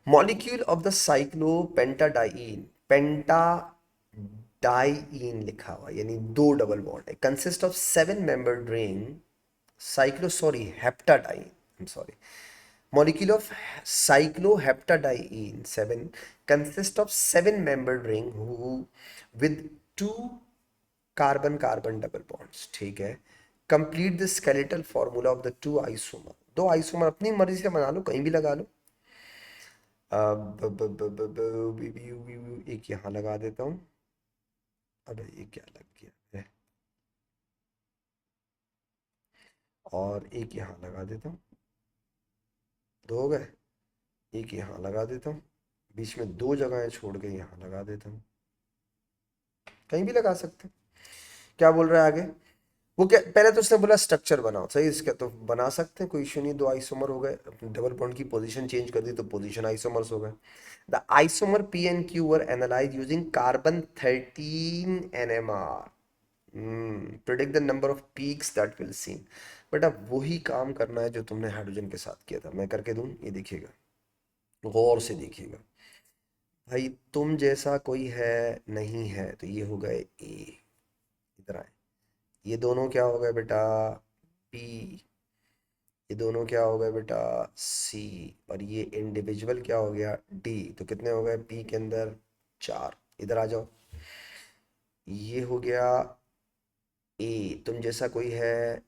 Molecule of the cyclopentadiene, pentadiene लिखा हुआ यानी दो डबल बॉन्ड है, consist of 7 membered ring, cyclo sorry heptadiene, I am sorry, Molecule of cycloheptadiene 7 consists of 7 membered ring who with 2 carbon carbon double bonds, ठीक है। Complete the skeletal formula of the 2 isomer. 2 isomer अपनी मर्जी से बना लो, कहीं भी लगा लो। एक यहाँ लगा देता हूँ। अबे ये क्या लग गया है, और एक यहाँ लगा देता हूँ। 2 हो गए। एक यहाँ लगा देता हूँ, बीच में 2 जगहें छोड़ के यहाँ लगा देता हूँ। कहीं भी लगा सकते हैं। क्या बोल रहा है आगे? वो क्या, पहले तो उसने बोला स्ट्रक्चर बनाओ, सही। इसका तो बना सकते हैं, कोई इशू नहीं। 2 आइसोमर हो गए, डबल बॉन्ड की पोजीशन चेंज कर दी तो पोजीशन आइसोमर्स हो गए। The isomer P and Q were analyse using carbon 13 NMR। Predict the number of peaks that will seen. But अब वही काम करना है जो तुमने हाइड्रोजन के साथ किया था, मैं करके दूं, ये देखिएगा, गौर से देखिएगा। भाई तुम जैसा कोई है नहीं है, तो ये हो गए ए, इधर आए। ये दोनों क्या हो गए बेटा? बी। ये दोनों क्या हो गए बेटा? सी। और ये इंडिविजुअल क्या हो गया? डी। तो कितने हो गए पी के अंदर? 4। इधर आ जाओ। ये हो गया ए, तुम जैसा कोई है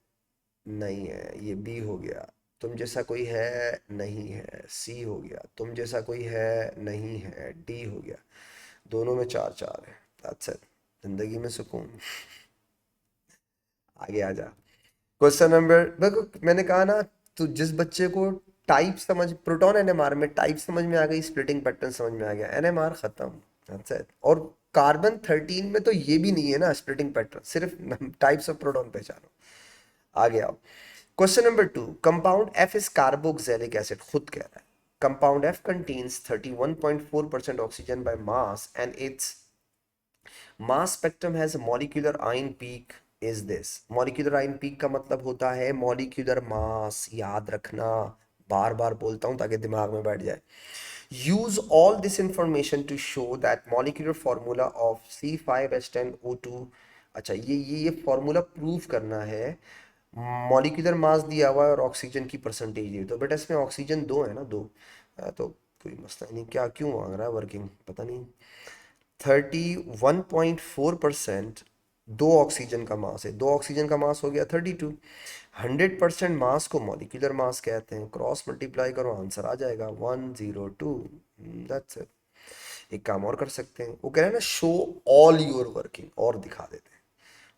नहीं है। ये बी हो गया, तुम जैसा कोई है नहीं है। सी हो गया, तुम जैसा कोई है नहीं है। डी हो गया। दोनों में 4 4 है। That's it. जिंदगी में सुकून। आगे आ जा। क्वेश्चन नंबर, देखो मैंने कहा ना, तो जिस बच्चे को टाइप समझ, प्रोटॉन एनएमआर में टाइप समझ में आ गई, स्प्लिटिंग पैटर्न समझ में आ गया, एनएमआर खत्म। That's it। और कार्बन 13 में तो ये भी नहीं है ना स्प्लिटिंग पैटर्न, सिर्फ टाइप्स ऑफ प्रोटॉन पहचानो। आगे आओ। Question number 2, compound F is carboxylic acid, खुद कह रहा है। Compound F contains 31.4% oxygen by mass and its mass spectrum has molecular ion peak is this. Molecular ion peak का मतलब होता है मॉलिक्यूलर मास, याद रखना, बार बार बोलता हूं ताकि दिमाग में बैठ जाए। Use all this information to show that molecular formula of C5H10O2। अच्छा, ये फॉर्मूला प्रूव करना है। मॉलिक्यूलर मास दिया हुआ है और ऑक्सीजन की परसेंटेज दी, तो बेटा इसमें ऑक्सीजन 2 है ना, 2। तो कोई मसला नहीं। क्या क्यों मांग रहा है वर्किंग, पता नहीं। 31.4%, 2 ऑक्सीजन का मास है, 2 ऑक्सीजन का मास हो गया 32। 100% मास को मॉलिक्यूलर मास कहते हैं। क्रॉस मल्टीप्लाई करो, आंसर आ जाएगा 102। That's it. एक काम और कर सकते हैं, वो कह रहे हैं ना शो ऑल योर वर्किंग, और दिखा देते हैं।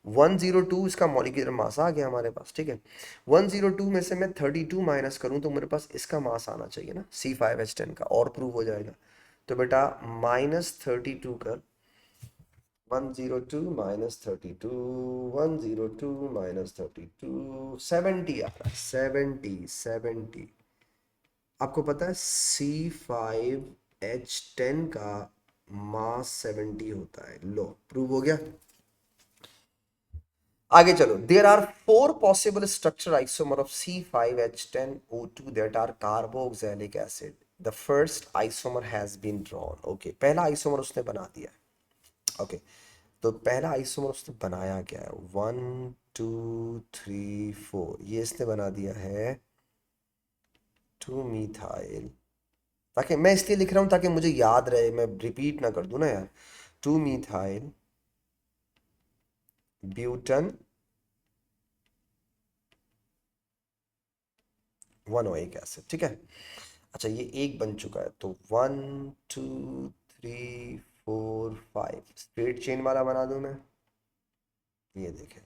102 इसका मॉलिक्यूलर मास आ गया हमारे पास, ठीक है। 102 में से मैं 32 माइनस करूं तो मेरे पास इसका मास आना चाहिए ना, C5H10 का, और प्रूव हो जाएगा। तो बेटा -32 कर। 102 -32, 102 -32, 70 आ रहा है। 70। आपको पता है C5H10 का मास 70 होता है। लो, प्रूव हो गया। आगे चलो। There are 4 possible structure isomer of C5H10O2 that are carboxylic acid. The first isomer has been drawn. Okay, पहला आइसोमर उसने बना दिया है। ओके, तो पहला आइसोमर उसने बनाया क्या है? 1 2 3 4, ये इसने बना दिया है 2 मीथाइल। ताकि मैं इसलिए लिख रहा हूं ताकि मुझे याद रहे, मैं रिपीट ना कर दूं ना यार। 2 मीथाइल ब्यूटन 1 OH एसिड, ठीक है। अच्छा, ये एक बन चुका है, तो 1 2 3 4 5 स्ट्रेट चेन वाला बना दूं मैं। ये देखें,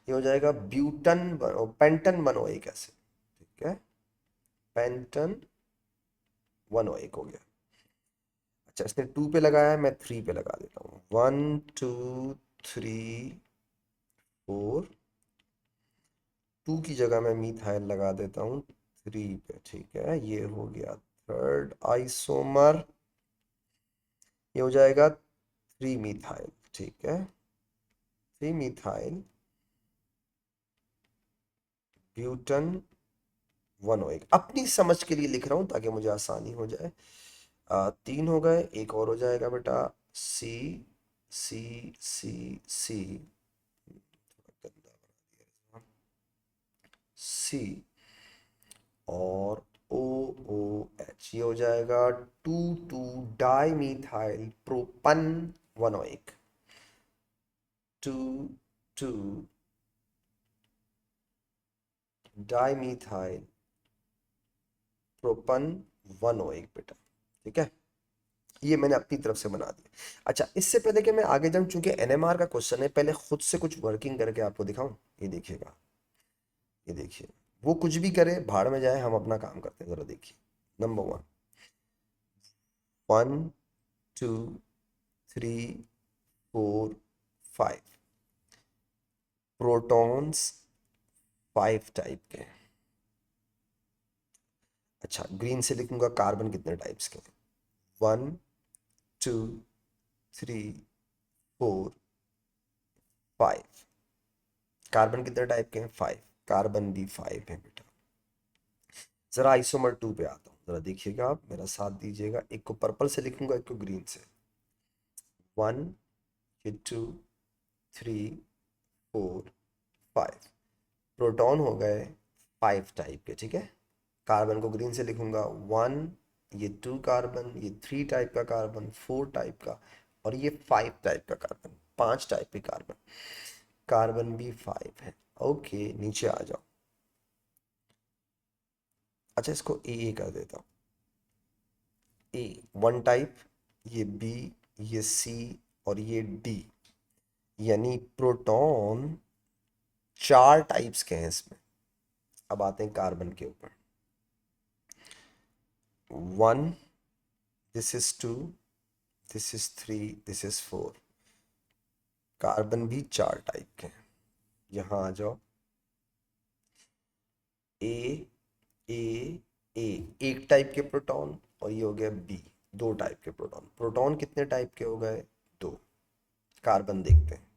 ये हो जाएगा ब्यूटन पेंटन 1 OH एसिड, ठीक है। पेंटन 1 OH हो गया। अच्छा, इसने 2 पे लगाया है, मैं 3 पे लगा देता हूँ। 1 2 3 4। 2 की जगह मैं मीथाइल लगा देता हूँ 3 पे, ठीक है। ये हो गया थर्ड आइसोमर, ये हो जाएगा 3 मीथाइल, ठीक है। 3 मीथाइल ब्यूटन 1 OH, अपनी समझ के लिए लिख रहा हूँ ताकि मुझे आसानी हो जाए। 3 हो गए, एक और हो जाएगा बेटा, सी सी सी सी। सी और ओ ओ एच, ये हो जाएगा 2 डाई मिथाइल प्रोपन वनोइक, 2 डाई मिथाइल प्रोपन वनोइक बेटा। ठीक है, ये मैंने अपनी तरफ से बना दिया। अच्छा, इससे पहले कि मैं आगे जाऊं, चूंकि एनएमआर का क्वेश्चन है, पहले खुद से कुछ वर्किंग करके आपको दिखाऊं। ये देखिएगा, ये देखिए, वो कुछ भी करे भाड़ में जाए, हम अपना काम करते हैं। जरा देखिए, नंबर वन, 1 2 3 4 5 प्रोटॉन्स 5 टाइप के हैं। अच्छा, ग्रीन से लिखूंगा कार्बन कितने टाइप्स के हैं, 1 2 3 4 5। कार्बन कितने टाइप के हैं, 5। कार्बन भी 5 है बेटा। जरा आइसोमर 2 पे आता हूँ, जरा देखिएगा, आप मेरा साथ दीजिएगा। एक को पर्पल से लिखूंगा, एक को ग्रीन से। 1, ये 2 3 4 5 प्रोटॉन हो गए 5 टाइप के। ठीक है, कार्बन को ग्रीन से लिखूंगा, 1, ये 2 कार्बन, ये 3 टाइप का कार्बन, 4 टाइप का, और ये 5 टाइप का कार्बन, 5 टाइप के कार्बन। कार्बन भी 5 है। ओके, नीचे आ जाओ। अच्छा, इसको ए कर देता हूँ। ए 1 टाइप, ये बी, ये सी, और ये डी, यानी प्रोटॉन 4 टाइप्स के हैं इसमें। अब आते हैं कार्बन के ऊपर। 1, this is 2, this is 3, this is 4। Carbon भी 4 टाइप के हैं। यहां आ जाओ। ए ए ए, एक टाइप के प्रोटॉन, और ये हो गया बी, 2 टाइप के प्रोटॉन। प्रोटॉन कितने टाइप के हो गए, 2। कार्बन देखते हैं,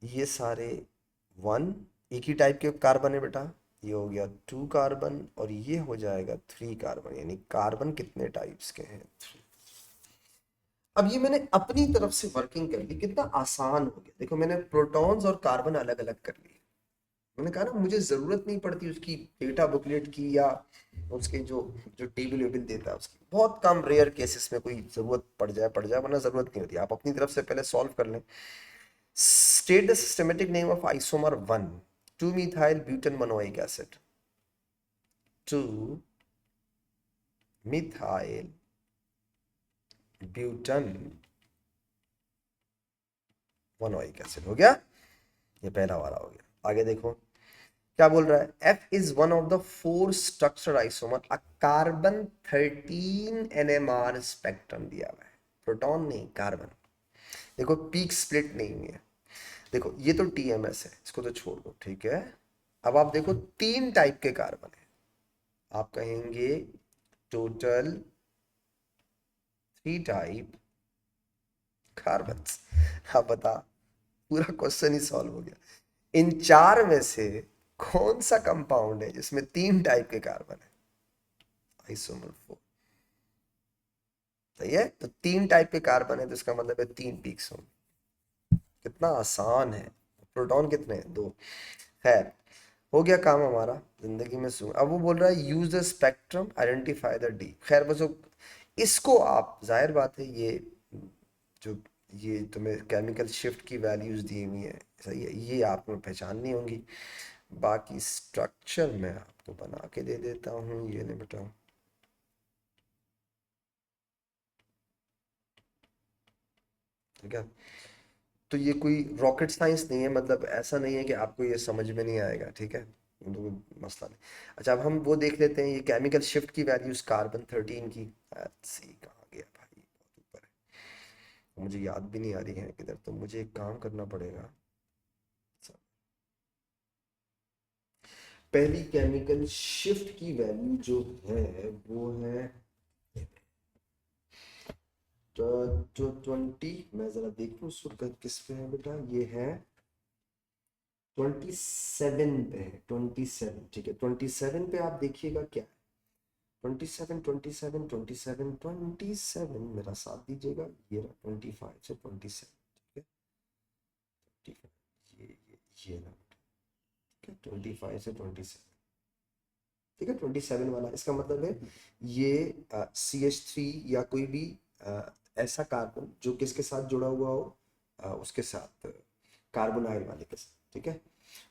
ये सारे 1, एक ही टाइप के कार्बन है बेटा। ये हो गया 2 कार्बन, और ये हो जाएगा 3 कार्बन, यानी कार्बन कितने टाइप्स के हैं, 3। अब ये मैंने अपनी तरफ से वर्किंग कर ली, कितना आसान हो गया। देखो, मैंने प्रोटॉन्स और कार्बन अलग अलग कर लिए। मैंने कहा ना, मुझे जरूरत नहीं पड़ती उसकी डेटा बुकलेट की, या उसके जो जो टेबल वेबल देता है उसकी। बहुत कम रेयर केसेस में कोई जरूरत पड़ जाए, वरना जरूरत नहीं होती। आप अपनी तरफ से पहले सॉल्व कर लें। State the systematic name of isomer 1, 2 methyl butane monoic acid, 2 methyl butane monoic acid. हो गया, ये पहला वाला हो गया। आगे देखो क्या बोल रहा है, F is one of the 4 structure isomer a carbon 13 NMR spectrum दिया हुआ है। प्रोटॉन नहीं, कार्बन। देखो, पीक स्प्लिट नहीं है। देखो, ये तो TMS है, इसको तो छोड़ दो। ठीक है, अब आप देखो 3 टाइप के कार्बन है। आप कहेंगे टोटल 3 टाइप कार्बन। आप बता, पूरा क्वेश्चन ही सॉल्व हो गया। इन 4 में से कौन सा कंपाउंड है जिसमें 3 टाइप के कार्बन है, आइसोमर 4। सही है, तो 3 टाइप के कार्बन है, तो इसका मतलब है 3 पीक्स होंगे। कितना आसान है। प्रोटॉन कितने हैं, 2। खैर, हो गया काम हमारा, जिंदगी में सुन। अब वो बोल रहा है use the spectrum identify the D. खैर, बस इसको आप, जाहिर बात है, ये जो ये तुम्हें केमिकल शिफ्ट की वैल्यूज दी हुई है, सही है, ये आप में पहचाननी होंगी। बाकी स्ट्रक्चर मैं आपको बना के दे देता हूँ, ये नहीं बेटा। ठीक है, तो ये कोई रॉकेट साइंस नहीं है, मतलब ऐसा नहीं है कि आपको ये समझ में नहीं आएगा। ठीक है, तो कोई मसला नहीं। अच्छा, अब हम वो देख लेते हैं, ये केमिकल शिफ्ट की वैल्यूज कार्बन 13 की। सी कहाँ गया भाई, बहुत ऊपर है, मुझे याद भी नहीं आ रही है किधर, तो मुझे एक काम करना पड़ेगा। पहली केमिकल शिफ्ट की वैल्यू जो है वो है जो 20, मैं जरा देखूं उस वक्त किस पे है बेटा, ये है 27 पे है, 27। ठीक है, 27 पे आप देखिएगा क्या है, 27 27 27 27, मेरा साथ दीजिएगा। ये रहा 25 से 27। ठीक है, 25, ये रहा। ठीक है, 25 से 27, ठीक है, 27 वाला, इसका मतलब है ये CH3 या कोई भी ऐसा कार्बन जो किसके साथ जुड़ा हुआ हो, उसके साथ कार्बोनाइल वाले के साथ, ठीक है।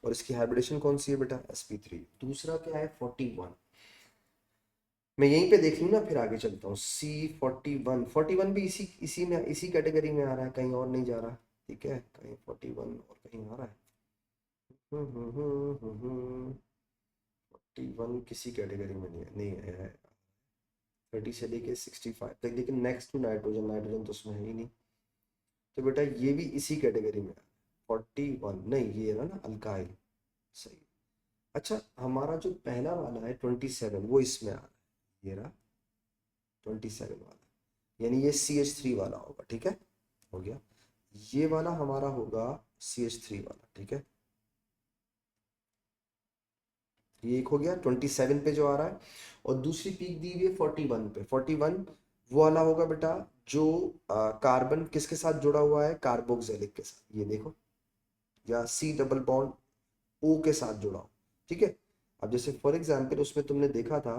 और इसकी हाइब्रिडेशन कौन सी है बेटा, sp3। दूसरा क्या है 41, मैं यहीं पे देख लूँ ना फिर आगे चलता हूँ। C41, 41 भी इसी इसी में इसी कैटेगरी में आ रहा है, कहीं और नहीं जा रहा, ठीक है, कहीं 41 और कहीं आ रहा है। 41 किसी कैटेगरी में नहीं है 30 से लेके 65 तक, लेकिन नेक्स्ट टू नाइट्रोजन, नाइट्रोजन तो उसमें है ही नहीं, तो बेटा ये भी इसी कैटेगरी में है। 41 नहीं, ये है ना अल्काइल, सही। अच्छा, हमारा जो पहला वाला है 27 वो इसमें आ रहा है, ये रहा 27 वाला, यानी ये CH3 वाला होगा, ठीक है, हो गया। ये वाला हमारा होगा CH3 वाला, ठीक है, ये एक हो गया 27 पे जो आ रहा है। और दूसरी पीक दी हुई है 41 पे, 41 वो वाला होगा बेटा जो कार्बन किसके साथ जुड़ा हुआ है, कार्बोक्सिलिक के साथ, ये देखो, या C डबल बॉन्ड O के साथ जुड़ा हो, ठीक है। अब जैसे फॉर एग्जाम्पल उसमें तुमने देखा था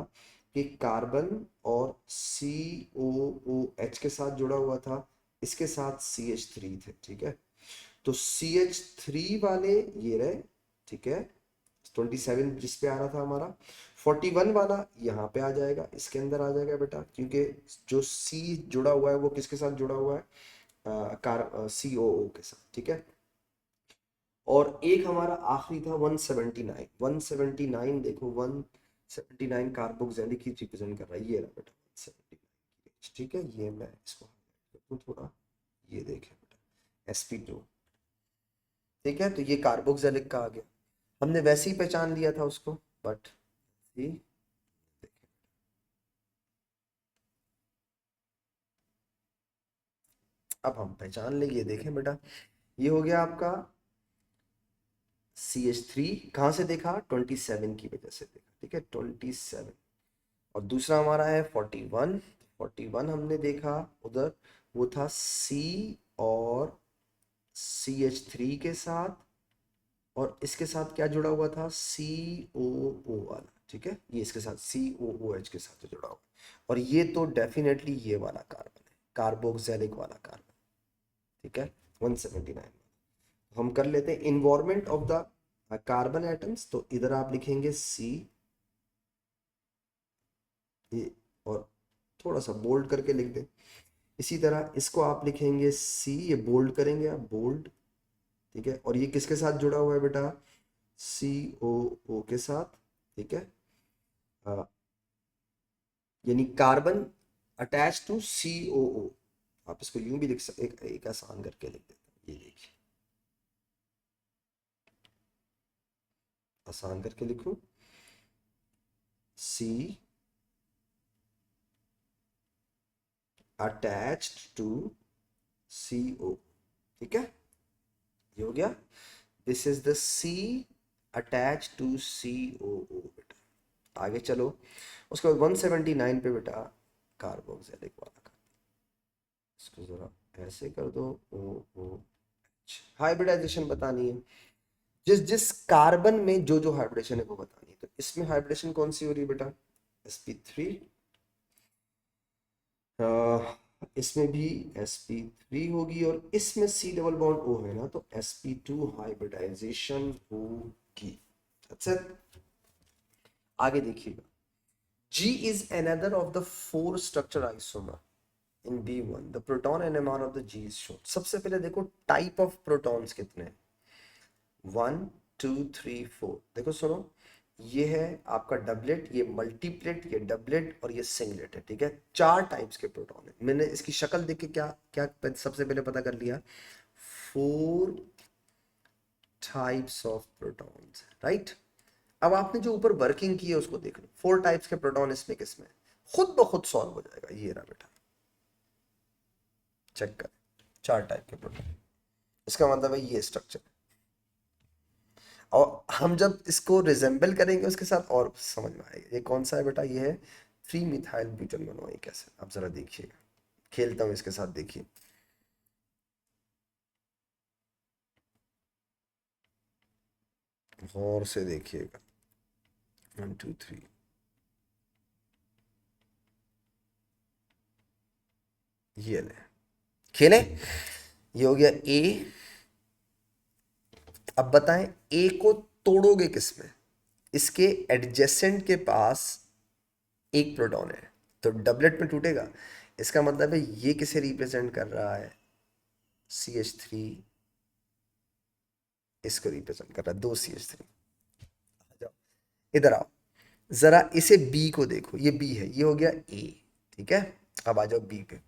कि कार्बन और COOH के साथ जुड़ा हुआ था, इसके साथ CH3 थे, ठीक है। तो CH3 वाले ये रहे, ठीक है, 27 जिस पे आ रहा था हमारा, 41 वाला यहाँ पे आ जाएगा, इसके अंदर आ जाएगा बेटा, क्योंकि जो C जुड़ा हुआ है वो किसके साथ जुड़ा हुआ है, COO के साथ, ठीक है। और एक हमारा आखिरी था 179, 179 देखो, 179 कार्बोक्सिलिक ही रिप्रेजेंट कर रहा है, ये रहा बेटा 179, ठीक है। ये मैं इसको highlight कर दूं थोड़ा, ये देखें बेटा sp2, ठीक है, तो ये कार्बोक्सिलिक का आ गया, हमने वैसे ही पहचान लिया था उसको, बट ये अब हम पहचान लेंगे, देखें बेटा, ये हो गया आपका CH3, कहाँ से देखा, 27 की वजह से देखा, ठीक है, 27। और दूसरा हमारा है 41, 41 हमने देखा उधर, वो था C और CH3 के साथ, और इसके साथ क्या जुड़ा हुआ था, COO वाला, ठीक है, ये इसके साथ COOH के साथ जुड़ा हुआ, और ये तो डेफिनेटली ये वाला कार्बन है, कार्बोक्सिलिक वाला कार्बन, ठीक है, 179। हम कर लेते हैं environment of the carbon atoms, तो इधर आप लिखेंगे C, ये, और थोड़ा सा बोल्ड करके लिख दें। इसी तरह इसको आप लिखेंगे C, ये बोल्ड करेंगे आप, बोल्ड, ठीक है। और ये किसके साथ जुड़ा हुआ है बेटा, COO के साथ, ठीक है, अ, यानी कार्बन अटैच टू COO। आप इसको यूं भी लिख सकते, एक आसान करके लिख देते हैं, ये देखिए, आसान करके लिखूं, C अटैच्ड टू CO, ठीक है, ये हो गया, this is the C attach to COO बेटा। आगे चलो, उसके बाद 179 पे बेटा कार्बोक्सिलिक वाला का, इसको जरा ऐसे कर दो, O हाइब्रिडाइजेशन बतानी है, जिस जिस कार्बन में जो जो हाइब्रिडेशन है वो बतानी है। तो इसमें हाइब्रिडेशन कौन सी हो रही है बेटा, sp3, इसमें भी sp3 होगी, और इसमें C डबल बॉन्ड O है ना, तो sp2 हाइब्रिडाइजेशन होगी। अच्छा, आगे देखिएगा, G is another of the four structure isomer in B1, the proton NMR of the G is shown। सबसे पहले देखो टाइप ऑफ प्रोटॉन्स कितने हैं, 1 2 3 4, देखो सुनो, ये है आपका डबलेट, ये मल्टीप्लेट, ये डबलेट, और ये सिंगलेट है, ठीक है, चार टाइप्स के प्रोटॉन है। मैंने इसकी शक्ल देख के क्या क्या सबसे पहले पता कर लिया, 4 टाइप्स ऑफ प्रोटॉन्स, राइट। अब आपने जो ऊपर वर्किंग की है उसको देख लो, 4 टाइप्स के प्रोटॉन इसमें किसमें, खुद ब खुद सॉल्व हो जाएगा, ये रहा बेटा, चेक कर, 4 टाइप के प्रोटॉन, इसका मतलब है ये स्ट्रक्चर। और हम जब इसको रिजेंबल करेंगे उसके साथ और समझ में आएगा, ये कौन सा है बेटा, ये है 3 मिथाइल ब्यूटेन मोनोइक एसिड। आप जरा देखिएगा, खेलता हूँ इसके साथ, देखिए, गौर से देखिएगा। 1 2 3। ये ले, खेले। ये हो गया ए। अब बताएं ए को तोड़ोगे किसमें? इसके एडजेसेंट के पास एक प्रोटॉन है, तो डबलेट में टूटेगा। इसका मतलब है ये किसे रिप्रेजेंट कर रहा है? CH3 इसको रिप्रेजेंट कर रहा है, 2 CH3। जाओ, इधर आओ, जरा इसे बी को देखो, ये बी है, ये हो गया ए। ठीक है, अब आ जाओ बी पे।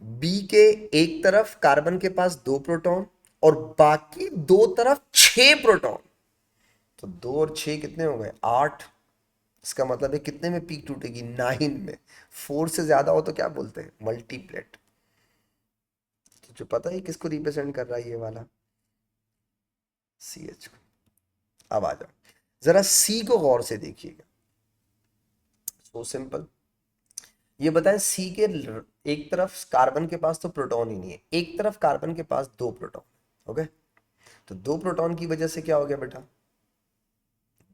बी के एक तरफ कार्बन के पास 2 प्रोटॉन और बाकी दो तरफ 6 प्रोटॉन। तो 2 और 6 कितने हो गए? 8। इसका मतलब है कितने में पीक टूटेगी? 9 में। 4 से ज्यादा हो तो क्या बोलते हैं? मल्टीप्लेट। तो जो पता है किसको रिप्रेजेंट कर रहा है ये वाला? CH को। अब आ जाओ, जरा सी को गौर से देखिएगा। So simple. ये बताएं सी के एक तरफ कार्बन के पास तो प्रोटॉन ही नहीं है, एक तरफ कार्बन के पास 2 प्रोटॉन। ओके, तो 2 प्रोटॉन की वजह से क्या हो गया बेटा?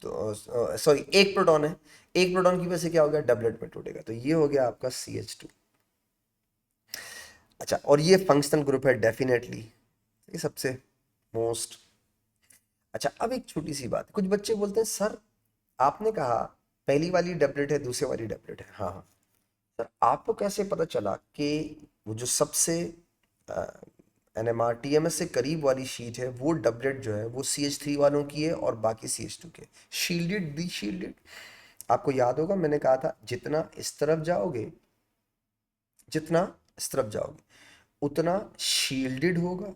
तो सॉरी, एक प्रोटॉन है, एक प्रोटॉन की वजह से क्या हो गया? डबलेट में टूटेगा, तो ये हो गया आपका CH2। अच्छा, और ये फंक्शनल ग्रुप है डेफिनेटली, ये सबसे मोस्ट। अच्छा, अब एक छोटी सी बात, कुछ बच्चे बोलते हैं सर आपने कहा पहली वाली डबलेट है, दूसरी वाली डबलेट है। हाँ हाँ सर, आपको कैसे पता चला कि वो जो सबसे NMR TMS से करीब वाली शीट है वो डबलेट जो है वो CH3 वालों की है और बाकी CH2 के? Shielded, D shielded. आपको याद होगा मैंने कहा था जितना इस तरफ जाओगे, जितना इस तरफ जाओगे उतना शील्डेड होगा,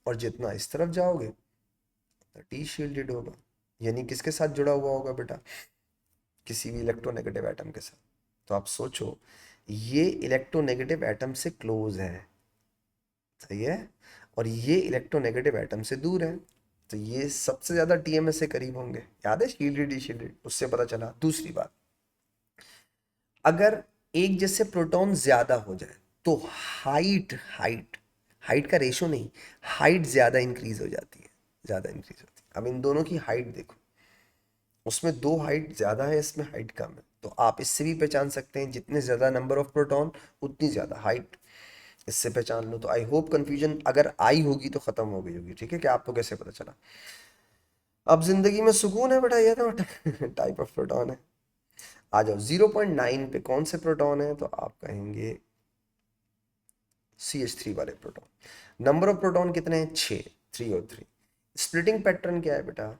और जितना इस तरफ जाओगे उतना डी शील्डेड होगा। यानी किसके साथ जुड़ा हुआ होगा बेटा? किसी भी इलेक्ट्रोनेगेटिव एटम के साथ। तो आप सोचो, ये इलेक्ट्रोनेगेटिव एटम से क्लोज है, सही है, और ये इलेक्ट्रोनेगेटिव एटम से दूर है, तो ये सबसे ज्यादा TMS से करीब होंगे। याद है शील्डेड डी शील्डेड, उससे पता चला। दूसरी बात, अगर एक जैसे प्रोटॉन ज्यादा हो जाए तो हाइट हाइट हाइट का रेशो नहीं, हाइट ज्यादा इंक्रीज हो जाती है, ज्यादा इंक्रीज होती है। अब इन दोनों की हाइट देखो, उसमें दो हाइट ज्यादा है, इसमें हाइट कम है, तो आप इससे भी पहचान सकते हैं जितने ज्यादा नंबर ऑफ प्रोटॉन उतनी ज्यादा हाइट। इससे पहचान लो। तो आई होप कंफ्यूजन अगर आई होगी तो खत्म हो गई होगी। ठीक है, कि आपको कैसे पता चला? अब जिंदगी में सुकून है बेटा, ये तो टाइप ऑफ प्रोटॉन है। आ जाओ 0.9 पे कौन से प्रोटॉन है? तो आप कहेंगे CH3 वाले प्रोटॉन। नंबर ऑफ प्रोटॉन कितने हैं? 6, 3 और 3। स्प्लिटिंग पैटर्न क्या है बेटा?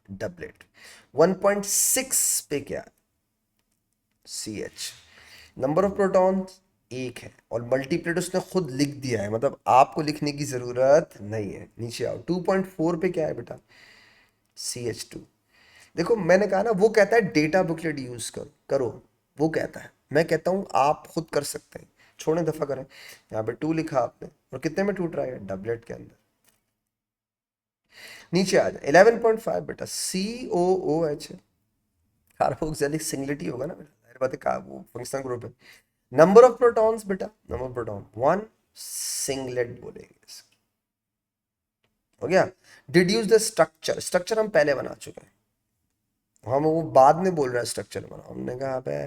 डबलेट। 1.6 पे क्या है? CH। नंबर ऑफ प्रोटॉन एक है, और मल्टीप्लेट उसने खुद लिख दिया है, मतलब आपको लिखने की जरूरत नहीं है। नीचे आओ, 2.4 पे क्या है बेटा? CH2। देखो मैंने कहा ना, वो कहता है डेटा बुकलेट यूज करो करो, वो कहता है, मैं कहता हूं आप खुद कर सकते हैं। छोड़े दफा करें। यहाँ पे 2 लिखा आपने, और कितने में टूट रहा है? डबलेट के अंदर। नीचे आ जाए, 11.5 बेटा COOH है, कार्बोक्सिलिक सिंगलेट ही होगा ना बेटा, जाहिर बात है, वो फंक्शनल ग्रुप है। नंबर ऑफ प्रोटॉन्स बेटा, नंबर ऑफ प्रोटॉन 1, सिंगलेट बोलेंगे इसको। हो गया। डिड्यूस द स्ट्रक्चर, स्ट्रक्चर हम पहले बना चुके हैं, हम वो बाद में बोल रहा है स्ट्रक्चर बना, हमने कहा अबे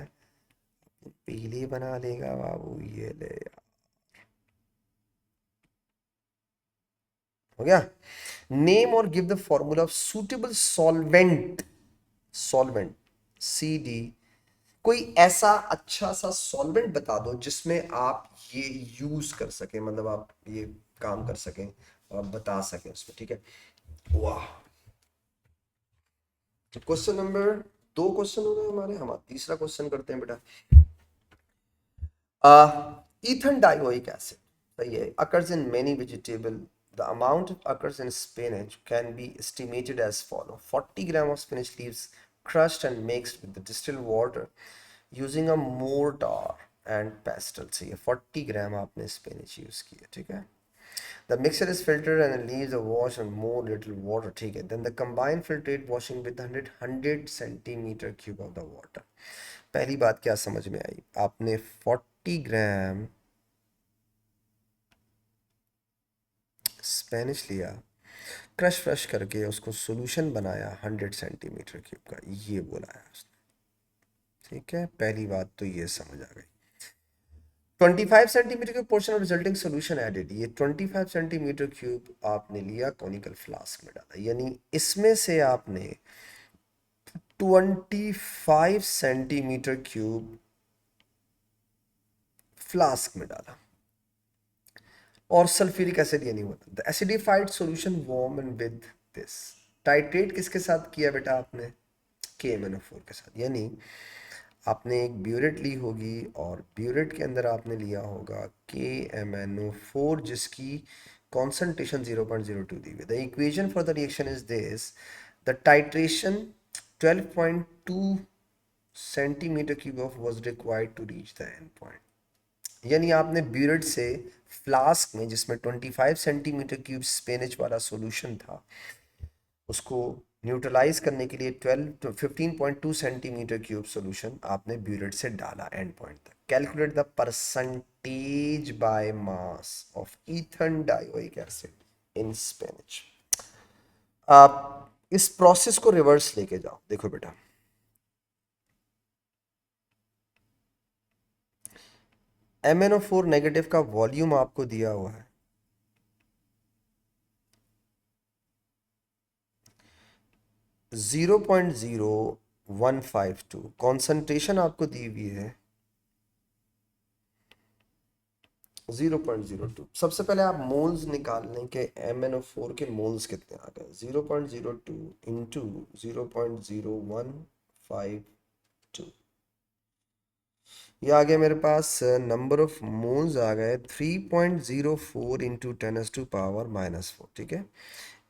पीली बना लेगा बाबू, ये ले यार। हो गया। नेम और give the formula of suitable solvent, solvent CD। कोई ऐसा अच्छा सा सॉल्वेंट बता दो जिसमें आप ये यूज कर सकें, मतलब आप ये काम कर सकें और बता सकें उसमें। ठीक है, वाह। क्वेश्चन नंबर 2 क्वेश्चन हो गए हमारे, हम तीसरा क्वेश्चन करते हैं बेटा। Ethan dioic acid, सही है, occurs in many vegetable. The amount it occurs in spinach can be estimated as follow: 40 gram of spinach leaves crushed and mixed with the distilled water using a mortar and pestle। सही है, 40 ग्राम आपने spinach यूज किया। ठीक है, the mixture is filtered and then leaves the wash and more little water। ठीक है, then the combined filtrate washing with 100 centimeter cube of the water। पहली बात क्या समझ में आई? आपने 40 ग्राम स्पेनिश लिया, क्रश फ्रश करके उसको सॉल्यूशन बनाया 100 सेंटीमीटर क्यूब का, ये बोला है उसने। ठीक है, पहली बात तो ये समझ आ गई। 25 centimetre cube portion of resulting solution added, ये 25 सेंटीमीटर क्यूब आपने लिया कॉनिकल फ्लास्क में डाला, यानी इसमें से आपने 25 सेंटीमीटर क्यूब फ्लास्क में डाला और सल्फ्यूरिक एसिड ये नहीं होता। The acidified solution warm and with this, titrate किसके साथ किया बेटा आपने, KMnO4 के साथ, यानी आपने एक ब्यूरेट ली होगी और ब्यूरेट के अंदर आपने लिया होगा KMnO4 जिसकी कॉन्सेंट्रेशन 0.02 दी हुई। The equation for the reaction is this, the titration 12.2 centimetre cube of was required to reach the end point, यानी आपने ब्यूरेट से फ्लास्क में जिसमें 25 सेंटीमीटर क्यूब स्पेनिच वाला सॉल्यूशन था उसको न्यूट्रलाइज करने के लिए 15.2 सेंटीमीटर क्यूब सॉल्यूशन आपने ब्यूरेट से डाला एंड पॉइंट तक। Calculate the percentage by mass of ethane dioic acid in spinach. आप इस प्रोसेस को रिवर्स लेके जाओ, देखो बेटा MnO4 नेगेटिव का वॉल्यूम आपको दिया हुआ है 0.0152, कॉन्सेंट्रेशन आपको दी हुई है 0.02। सबसे पहले आप मोल्स निकाल लें कि MnO4 के मोल्स कितने आ गए, 0.02 इंटू 0.0152, ये आ गया मेरे पास नंबर ऑफ मोल्स आ गए 3.04 इंटू 10⁻⁻⁴। ठीक है,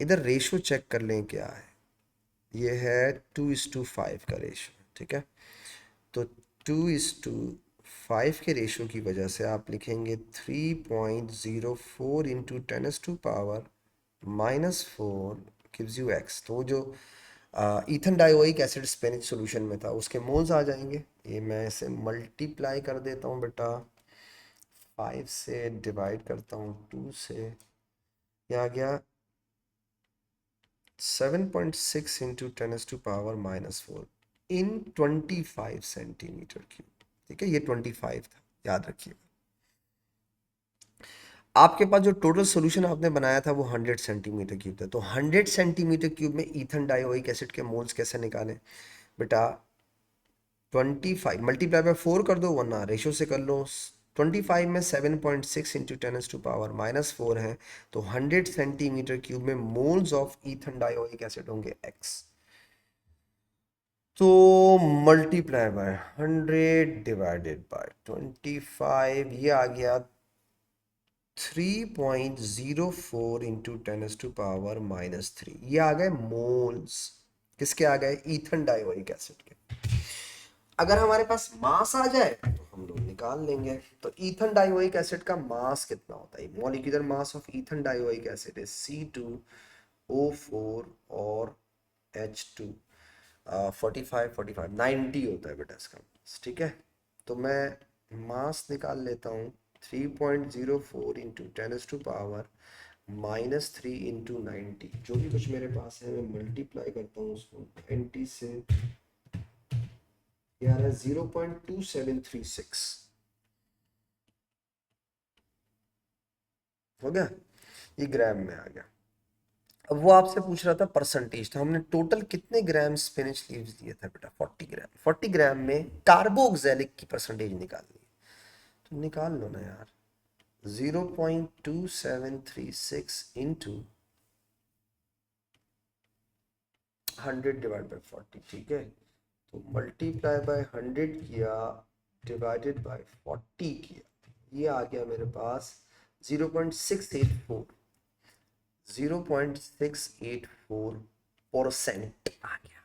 इधर रेशो चेक कर लें क्या है, ये है 2:5 का रेशो। ठीक है, तो 2:5 के रेशो की वजह से आप लिखेंगे 3.04 इंटू 10⁻⁻⁴ गिव्स यू x। तो जो ईथन डाइओइक एसिड स्पेनिच सॉल्यूशन में था उसके मोल्स आ जाएंगे। ये मैं इसे मल्टीप्लाई कर देता हूँ बेटा, 5 से डिवाइड करता हूँ 2 से, ये आ गया 7.6 इंटू 10⁻⁻⁴ इन 25 सेंटीमीटर क्यूब। ठीक है, ये 25 था, याद रखिए। आपके पास जो टोटल सॉल्यूशन आपने बनाया था वो 100 सेंटीमीटर क्यूब था, तो 100 सेंटीमीटर क्यूब में ईथन डाइओइक एसिड के मोल्स कैसे निकालें बेटा, 25 मल्टीप्लाई बाय 4 कर दो, वरना रेशो से कर लो। 25 में 7.6 इंटू 10⁻⁻⁴ है, तो 100 सेंटीमीटर क्यूब में moles of ethane dioic acid होंगे x। तो मल्टीप्लाई बाय 100 डिवाइडेड बाय 25, ये आ गया 3.04 इंटू 10⁻⁻3, ये आ गए मोल्स, किसके आ गए, ईथन डाइओइक एसिड के। अगर हमारे पास मास आ जाए तो हम लोग निकाल लेंगे। तो ईथन डाइओइक एसिड का मास कितना होता है, molecular mass of ethane dioic acid है C2O4 और H2, 45 90 होता है बेटा इसका मास। ठीक है, तो मैं मास निकाल लेता हूँ 3.04 इंटू 10⁻⁻³ इंटू 90, जो भी कुछ मेरे पास है मैं मल्टीप्लाई करता हूँ उसको 90 से, ये आ रहा है 0.2736, हो गया, ये ग्राम में आ गया। अब वो आपसे पूछ रहा था परसेंटेज, तो हमने टोटल कितने ग्राम स्पिनच लीव्स दिए थे बेटा, 40 ग्राम। 40 ग्राम में कार्बोक्सिलिक की परसेंटेज निकालनी है, तो निकाल लो ना यार, 0.2736 इंटू 100 डिवाइड बाई 40। ठीक है, तो मल्टीप्लाई बाय 100 किया डिवाइडेड बाय 40 किया, ये आ गया मेरे पास 0.684, 0.684% आ गया।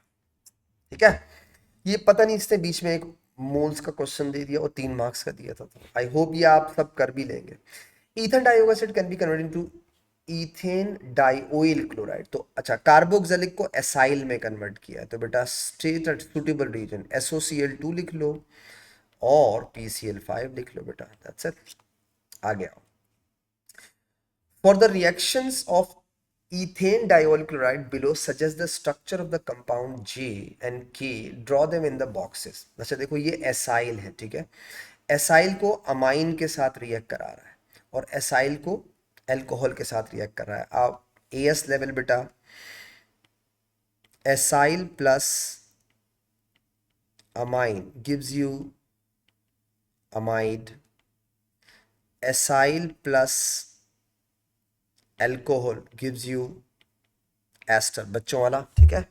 ठीक है, ये पता नहीं इसने बीच में एक मोल्स का क्वेश्चन दे दिया और 3 मार्क्स का दिया था, तो आई होप ये आप सब कर भी लेंगे। Ethane dioic acid can be converted into ethane dioyl chloride. तो अच्छा, कार्बोक्सिलिक को एसाइल में कन्वर्ट किया है, तो बेटा state eight suitable reason, SOCl2 लिख लो और PCl5 लिख लो बेटा, दैट्स इट। आ गया। For the reactions of ethane diol chloride below suggests the structure of the compound J and K. Draw them in the boxes. अच्छा देखो ये एसाइल है, ठीक है। एसाइल को अमाइन के साथ रिएक्ट करा रहा है और एसाइल को अल्कोहल के साथ रिएक्ट कर रहा है। आप एएस लेवल बेटा, acyl plus amine gives you amide, acyl plus alcohol gives you ester, बच्चों वाला, ठीक है।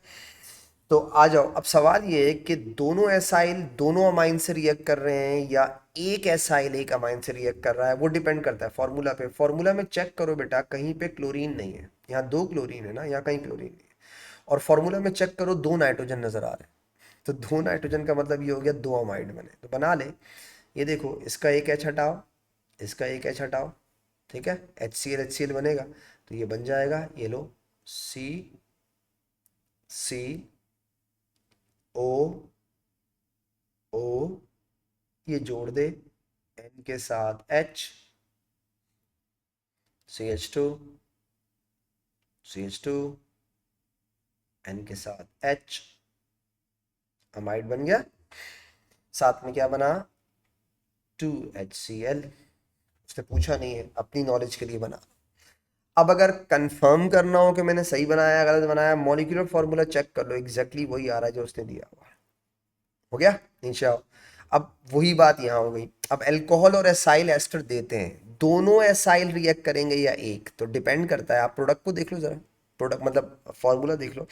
तो आ जाओ, अब सवाल ये है कि दोनों एसाइल दोनों अमाइन से रिएक्ट कर रहे हैं या एक एसाइल एक अमाइन से रिएक्ट कर रहा है, वो डिपेंड करता है फॉर्मूला पे। फॉर्मूला में चेक करो बेटा, कहीं पे क्लोरीन नहीं है, यहाँ दो क्लोरीन है ना, यहाँ कहीं क्लोरीन नहीं है। और फॉर्मूला में चेक करो, दो नाइट्रोजन नजर आ रहे हैं, तो दो नाइट्रोजन का मतलब ये हो गया दो अमाइड बने, तो बना ले। ये देखो, इसका एक एच हटाओ, इसका एक एच हटाओ, ठीक है, HCl बनेगा, तो ये बन जाएगा, ये लो, सी सी ओ ओ, ये जोड़ दे N के साथ H, CH2 CH2, N के साथ H, अमाइड बन गया। साथ में क्या बना, 2HCl। उसने पूछा नहीं है, अपनी नॉलेज के लिए बना। अब अगर कंफर्म करना हो कि मैंने सही बनाया गलत बनाया, मॉलिक्यूलर फॉर्मूला चेक कर लो, एग्जैक्टली वही आ रहा है जो उसने दिया हुआ है। हो गया, नीचे आओ। अब वही बात यहाँ हो गई, अब अल्कोहल और एसाइल एस्टर देते हैं, दोनों एसाइल रिएक्ट करेंगे या एक, तो डिपेंड करता है। आप प्रोडक्ट को देख लो जरा, प्रोडक्ट मतलब फॉर्मूला देख लो,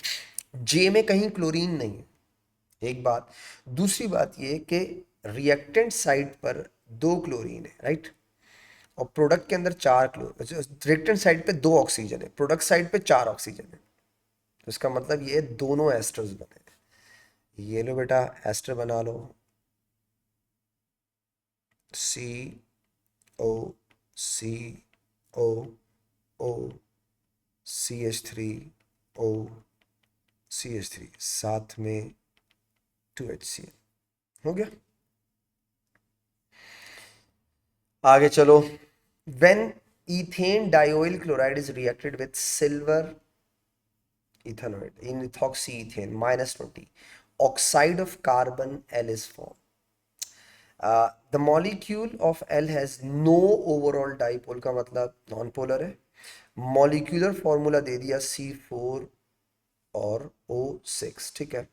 जे में कहीं क्लोरीन नहीं है, एक बात। दूसरी बात ये कि रिएक्टेंट साइड पर दो क्लोरीन है, राइट, और प्रोडक्ट के अंदर चार क्लोरीन, रिएक्टेंट साइड पे दो ऑक्सीजन है, प्रोडक्ट साइड पे चार ऑक्सीजन है, तो इसका मतलब ये दोनों एस्टर्स बने हैं। ये लो बेटा, एस्टर बना लो, सी ओ सी ओ ओ CH3 O CH3, साथ में 2HCl, हो गया। आगे चलो, when ethane diol chloride is reacted with silver ethanoate in ethoxyethane -20, oxide of carbon L is formed. The molecule of L has no overall dipole, का मतलब नॉन पोलर है। मॉलिक्यूलर फॉर्मूला दे दिया C4 और O6, ठीक है।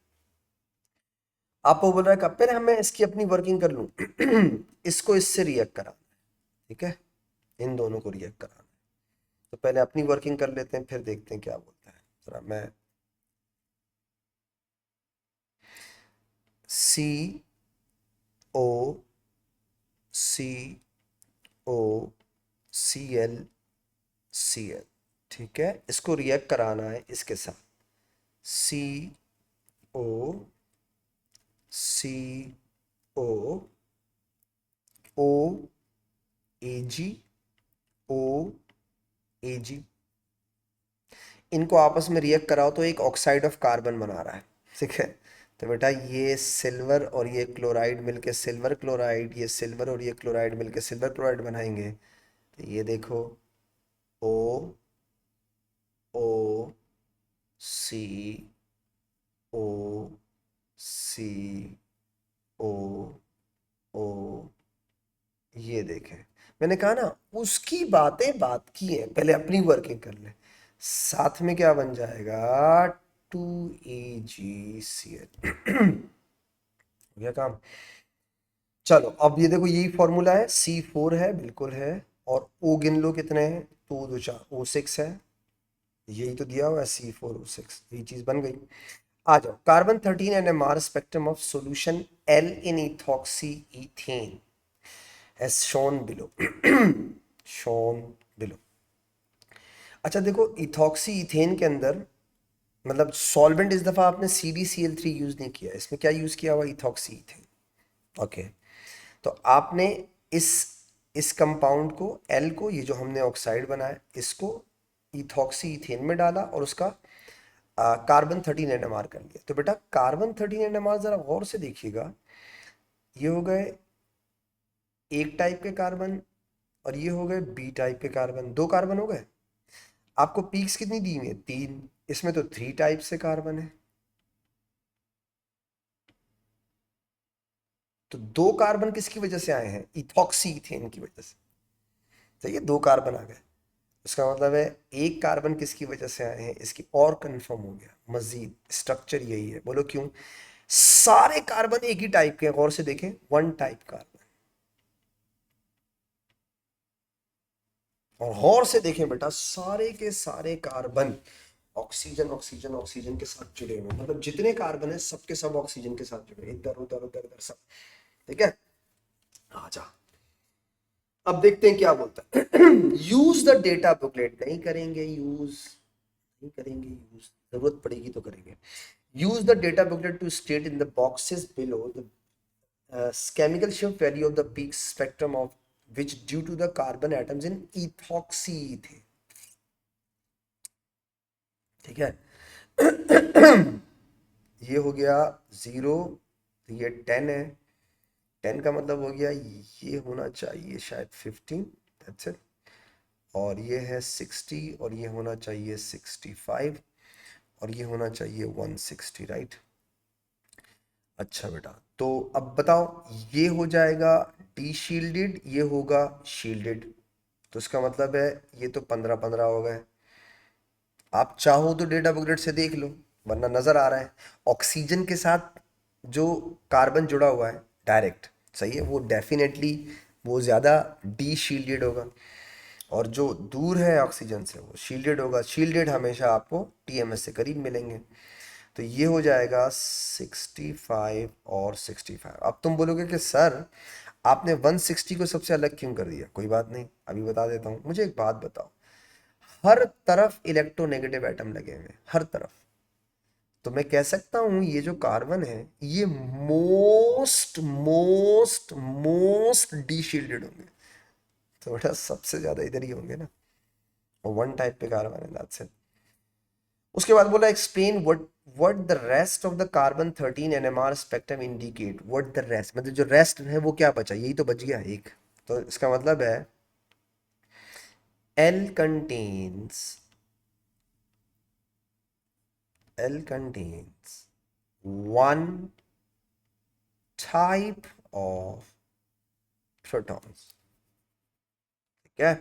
आपको बोल रहा है कब, पहले मैं इसकी अपनी वर्किंग कर लूं इसको इससे रिएक्ट करा, ठीक है, इन दोनों को रिएक्ट कराना है, तो पहले अपनी वर्किंग कर लेते हैं, फिर देखते हैं क्या बोलता है। जरा मैं COCOClCl, ठीक है, इसको रिएक्ट कराना है इसके साथ, COCOOAgOAg, इनको आपस में रिएक्ट कराओ तो एक ऑक्साइड ऑफ कार्बन बना रहा है, ठीक है। तो बेटा ये सिल्वर और ये क्लोराइड मिलके सिल्वर क्लोराइड, ये सिल्वर और ये क्लोराइड मिलके सिल्वर क्लोराइड बनाएंगे, तो ये देखो O O C O C O O, ये देखें, मैंने कहा ना उसकी बातें बात की है, पहले अपनी वर्किंग कर ले। साथ में क्या बन जाएगा, 2AgCl हो गया काम। चलो अब ये देखो, यही फॉर्मूला है, C4 है, बिल्कुल है, और O गिन लो कितने हैं, 2 2 4, O6 है, यही तो दिया हुआ है, C4O6, यही चीज बन गई। आ जाओ, carbon 13 NMR spectrum of solution L in ethoxy ethane as shown below shown below। अच्छा देखो, इथॉक्सी इथेन के अंदर मतलब सॉल्वेंट इस दफा आपने CdCl3 यूज नहीं किया, इसमें क्या यूज किया हुआ, इथॉक्सी इथेन, ओके। तो आपने इस इस कंपाउंड को, एल को, ये जो हमने ऑक्साइड बनाया, इसको इथॉक्सी इथेन में डाला और उसका कार्बन 13 NMR कर लिया। तो बेटा कार्बन 13 NMR जरा गौर से देखिएगा, ये हो गए एक टाइप के कार्बन और ये हो गए बी टाइप के कार्बन, दो कार्बन हो गए। आपको पीक्स कितनी दी हुई है? 3। इसमें तो 3 टाइप से कार्बन है, तो 2 कार्बन किसकी वजह से आए हैं? इथॉक्सी इथेन की वजह से। तो ये 2 कार्बन आ गए। इसका मतलब है एक कार्बन किसकी वजह से आए हैं, इसकी और कंफर्म हो गया। मजीद स्ट्रक्चर यही है, बोलो क्यों? सारे कार्बन एक ही टाइप के हैं, गौर से देखें, वन टाइप कार्बन। और गौर से देखें बेटा, सारे के सारे कार्बन ऑक्सीजन ऑक्सीजन ऑक्सीजन के साथ जुड़े हुए हैं। मतलब जितने कार्बन है सबके सब ऑक्सीजन के साथ जुड़े हैं, इधर उधर उधर उधर सब। ठीक है, आ जा। अब देखते हैं क्या बोलता है। Use the data booklet. नहीं करेंगे यूज, नहीं करेंगे यूज, जरूरत पड़ेगी तो करेंगे। Use the data booklet to state in the boxes below the chemical shift value of the peak spectrum of which due to the carbon atoms in ethoxy थे। ठीक है, ये हो गया 0, ये 10 है। 10 का मतलब हो गया ये होना चाहिए शायद 15, दैट्स इट। और ये है 60, और ये होना चाहिए 65, और ये होना चाहिए 160, राइट। अच्छा बेटा, तो अब बताओ, ये हो जाएगा डी शील्डेड, ये होगा शील्डेड। तो इसका मतलब है ये तो 15-15 हो गए। आप चाहो तो डेटा बुकलेट से देख लो, वरना नजर आ रहा है ऑक्सीजन के साथ जो कार्बन जुड़ा हुआ है डायरेक्ट, सही है, वो डेफिनेटली वो ज़्यादा डी शील्डेड होगा। और जो दूर है ऑक्सीजन से वो शील्डेड होगा। शील्डेड हमेशा आपको टीएमएस से करीब मिलेंगे। तो ये हो जाएगा 65 और 65। अब तुम बोलोगे कि सर आपने 160 को सबसे अलग क्यों कर दिया? कोई बात नहीं, अभी बता देता हूँ। मुझे एक बात बताओ, हर तरफ इलेक्ट्रोनेगेटिव एटम लगे हुए हैं, हर तरफ। तो मैं कह सकता हूं ये जो कार्बन है ये मोस्ट मोस्ट मोस्ट डीशील्डेड होंगे। तो बेटा सबसे ज्यादा इधर ही होंगे ना, और वन टाइप पे कार्बन है, दैट्स इट। उसके बाद बोला explain what the rest of the carbon 13 NMR spectrum indicate. What the rest मतलब जो रेस्ट है वो क्या बचा? यही तो बच गया एक। तो इसका मतलब है L contains L contains one type of protons। ठीक है,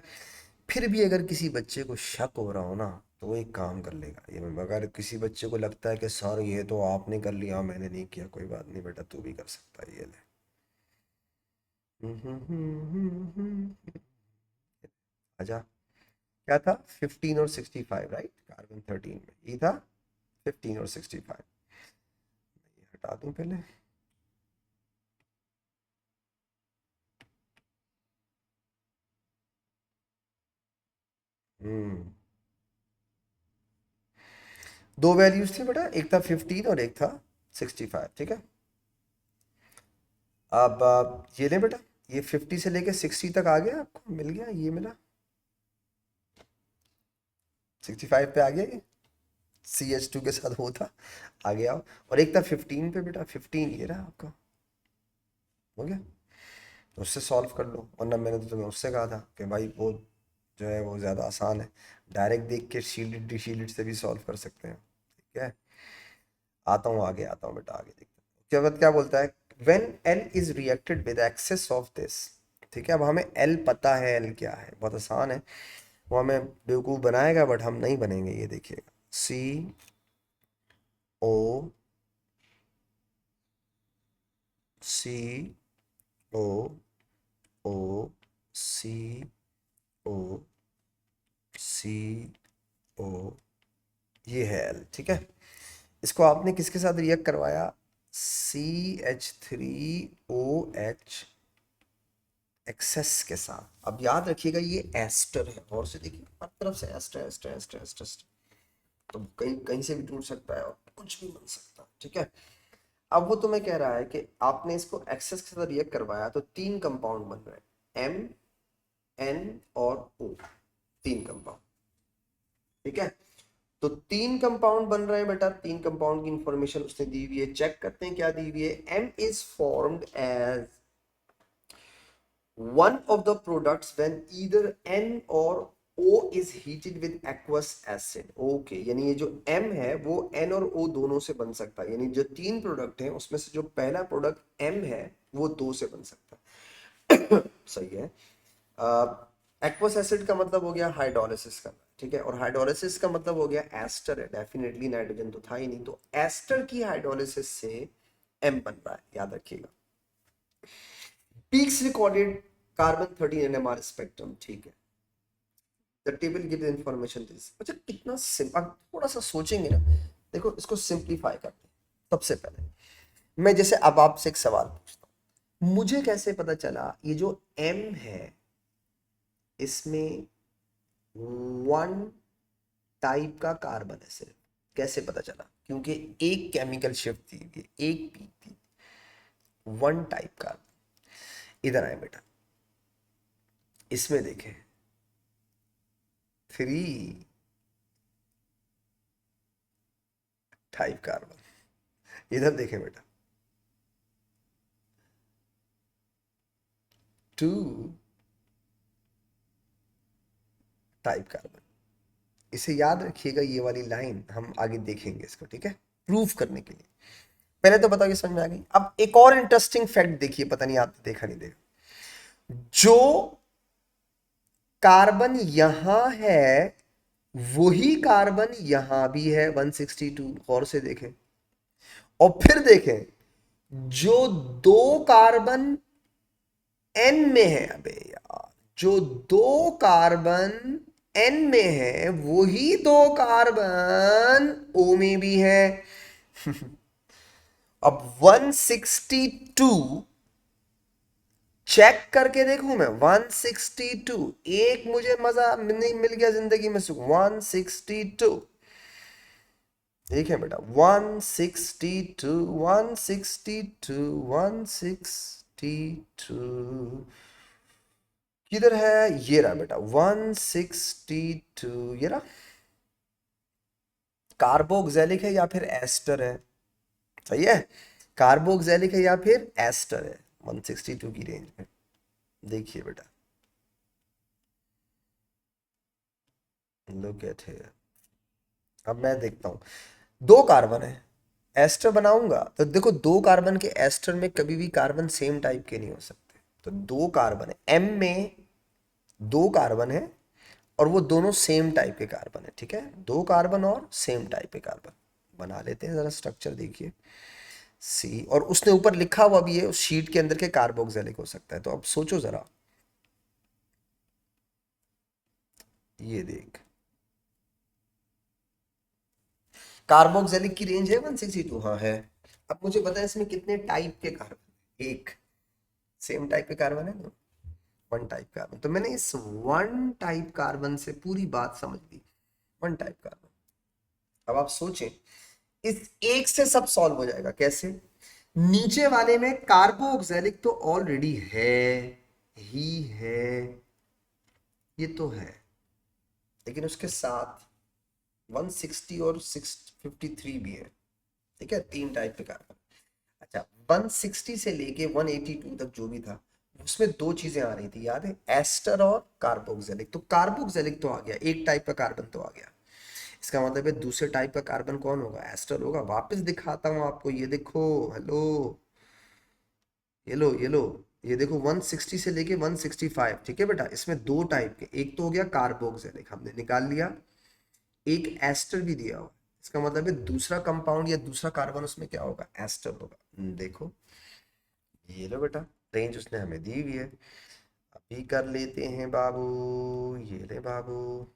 फिर भी अगर किसी बच्चे को शक हो रहा हो ना, तो वो एक काम कर लेगा। ये अगर किसी बच्चे को लगता है कि सर ये तो आपने कर लिया मैंने नहीं किया, कोई बात नहीं बेटा, तू भी कर सकता है, ये ले। आजा। क्या था? 15 और 65, राइट। कार्बन 13 में ये था 15 और 65। ये हटा दूं पहले। हम्म, दो वैल्यूज थी बेटा, एक था 15 और एक था 65। ठीक है, अब ये लें बेटा, ये 50 से लेके 60 तक आ गया, आपको मिल गया, ये मिला 65 पे आ गया, ये CH2 के साथ वो था, आ गया। और एक था 15 पे बेटा, 15 ये रहा आपका, हो गया। उससे सॉल्व कर लो, वरना मैंने तो तुम्हें उससे कहा था कि भाई वो जो है वो ज़्यादा आसान है, डायरेक्ट देख के शील्डेड डिशील्डेड से भी सॉल्व कर सकते हैं। ठीक है, आता हूँ आगे, आता हूँ बेटा, आगे देखते हैं क्या क्या बोलता है। When L is reacted with excess of this. ठीक है, अब हमें L पता है, L क्या है, बहुत आसान है। वो हमें बेवकूफ़ बनाएगा बट हम नहीं बनेंगे, ये देखिएगा। CO, CO, O, CO, CO, ये है L। ठीक है, इसको आपने किसके साथ रिएक्ट करवाया? CH3OH एक्सेस के साथ। अब याद रखिएगा ये एस्टर है, और से देखिए हर तरफ से ester ester ester ester ester. तो कहीं कहीं से भी टूट सकता है और कुछ भी बन सकता है। ठीक है, अब वो तुम्हें कह रहा है कि आपने इसको एक्सेस के साथ रिएक्ट करवाया तो 3 कंपाउंड बन रहे हैं, M, N और O, 3 कंपाउंड। ठीक है, तो 3 कंपाउंड बन रहे हैं बेटा, 3 कंपाउंड की इंफॉर्मेशन उसने दी हुई है। चेक करते हैं क्या दी हुई है। M is formed as one of the products when either N or O is heated with aqueous acid. Okay, यानी ये जो M है वो N और O दोनों से बन सकता है, यानी जो तीन प्रोडक्ट हैं उसमें से जो पहला प्रोडक्ट M है वो दो से बन सकता है। सही है। एक्वस एसिड का मतलब हो गया हाइड्रोलिसिस का, ठीक है, और हाइड्रोलिसिस का मतलब हो गया एस्टर है, डेफिनेटली नाइट्रोजन तो था ही नहीं, तो एस्टर की हाइड्रोलिसिस से एम बन रहा है, याद रखिएगा। Peaks recorded carbon 13 NMR spectrum, ठीक है। The table gives information this. अच्छा कितना सिंपल, थोड़ा सा सोचेंगे ना, देखो इसको सिंप्लीफाई करते हैं। सबसे पहले मैं जैसे अब आपसे एक सवाल पूछता हूँ, मुझे कैसे पता चला ये जो एम है इसमें वन टाइप का कार्बन है सिर्फ, कैसे पता चला? क्योंकि एक केमिकल शिफ्ट थी, ये एक पीक थी, वन टाइप का। इधर आए बेटा, इसमें देखें थ्री टाइप कार्बन, इधर देखें बेटा टू टाइप कार्बन। इसे याद रखिएगा, ये वाली लाइन हम आगे देखेंगे इसको, ठीक है, प्रूफ करने के लिए। पहले तो बताओ ये समझ में आ गई। अब एक और इंटरेस्टिंग फैक्ट देखिए, पता नहीं आपने देखा नहीं देखा, जो कार्बन यहां है वही कार्बन यहां भी है 162, और से देखें। और फिर देखें, जो दो कार्बन एन में है, अबे यार, जो दो कार्बन एन में है वही दो कार्बन ओ में भी है। अब 162 चेक करके देखूं मैं, 162, एक मुझे मजा नहीं मिल गया जिंदगी में सुख, 162, देखें बेटा 162, 162, 162 किधर है? ये रहा बेटा 162, ये रहा। कार्बोक्सिलिक है या फिर एस्टर है? सही है, कार्बोक्सिलिक है या फिर एस्टर है 162 की रेंज में। देखिए बेटा, लुक एट हियर। अब मैं देखता हूं, दो कार्बन है, एस्टर बनाऊंगा तो देखो दो कार्बन के एस्टर में कभी भी कार्बन सेम टाइप के नहीं हो सकते। तो दो कार्बन है एम में, दो कार्बन है और वो दोनों सेम टाइप के कार्बन है, ठीक है, दो कार्बन और सेम टाइप के कार्बन। बना लेते हैं जरा स्ट्रक्चर, देखिए सी, और उसने ऊपर लिखा हुआ भी है उस शीट के अंदर के कार्बोक्सिलिक हो सकता है। तो अब सोचो जरा, ये देख, कार्बोक्सिलिक की रेंज है 162, हाँ है। अब मुझे पता है इसमें कितने टाइप के कार्बन, एक सेम टाइप के कार्बन है ना, वन टाइप कार्बन। तो मैंने इस वन टाइप कार्बन से पूरी बात समझ ली, वन टाइप कार्बन। अब आप सोचें, इस एक से सब सॉल्व हो जाएगा कैसे? नीचे वाले में कार्बोक्सिलिक तो ऑलरेडी है ही है, ये तो है, लेकिन उसके साथ 160 और 653 भी है, ठीक है, तीन टाइप के कार्बन। अच्छा, 160 से लेके 182 तक जो भी था उसमें दो चीजें आ रही थी, याद है, एस्टर और कार्बोक्सिलिक। तो कार्बोक्सिलिक तो आ गया, एक टाइप का कार्बन तो आ गया, इसका मतलब है दूसरे टाइप का कार्बन कौन होगा? एस्टर होगा। वापस दिखाता हूं आपको, ये देखो, हेलो, ये लो, ये देखो 160 से लेके 165, ठीक है बेटा, इसमें दो टाइप के, एक तो हो गया कार्बोक्सिलिक हमने निकाल लिया, एक एस्टर भी दिया हुआ, इसका मतलब है दूसरा कंपाउंड या दूसरा कार्बन उसमें क्या होगा? एस्टर होगा। देखो, ये लो बेटा, रेंज उसने हमें दी हुई है, अभी कर लेते हैं बाबू, ये ले बाबू,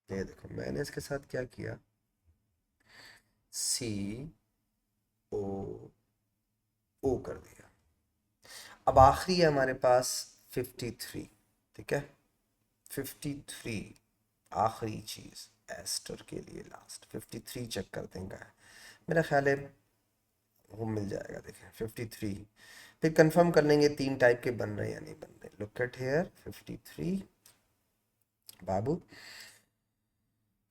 ये देखो मैंने इसके साथ क्या किया, सी ओ ओ कर दिया। अब आखिरी है हमारे पास 53, ठीक है, 53 आखिरी चीज एस्टर के लिए, लास्ट 53 चेक करते हैं, मेरा ख्याल है वो मिल जाएगा। देखें 53, फिर कंफर्म कर लेंगे तीन टाइप के बन रहे हैं या नहीं बन रहे। लुक एट हियर 53 बाबू,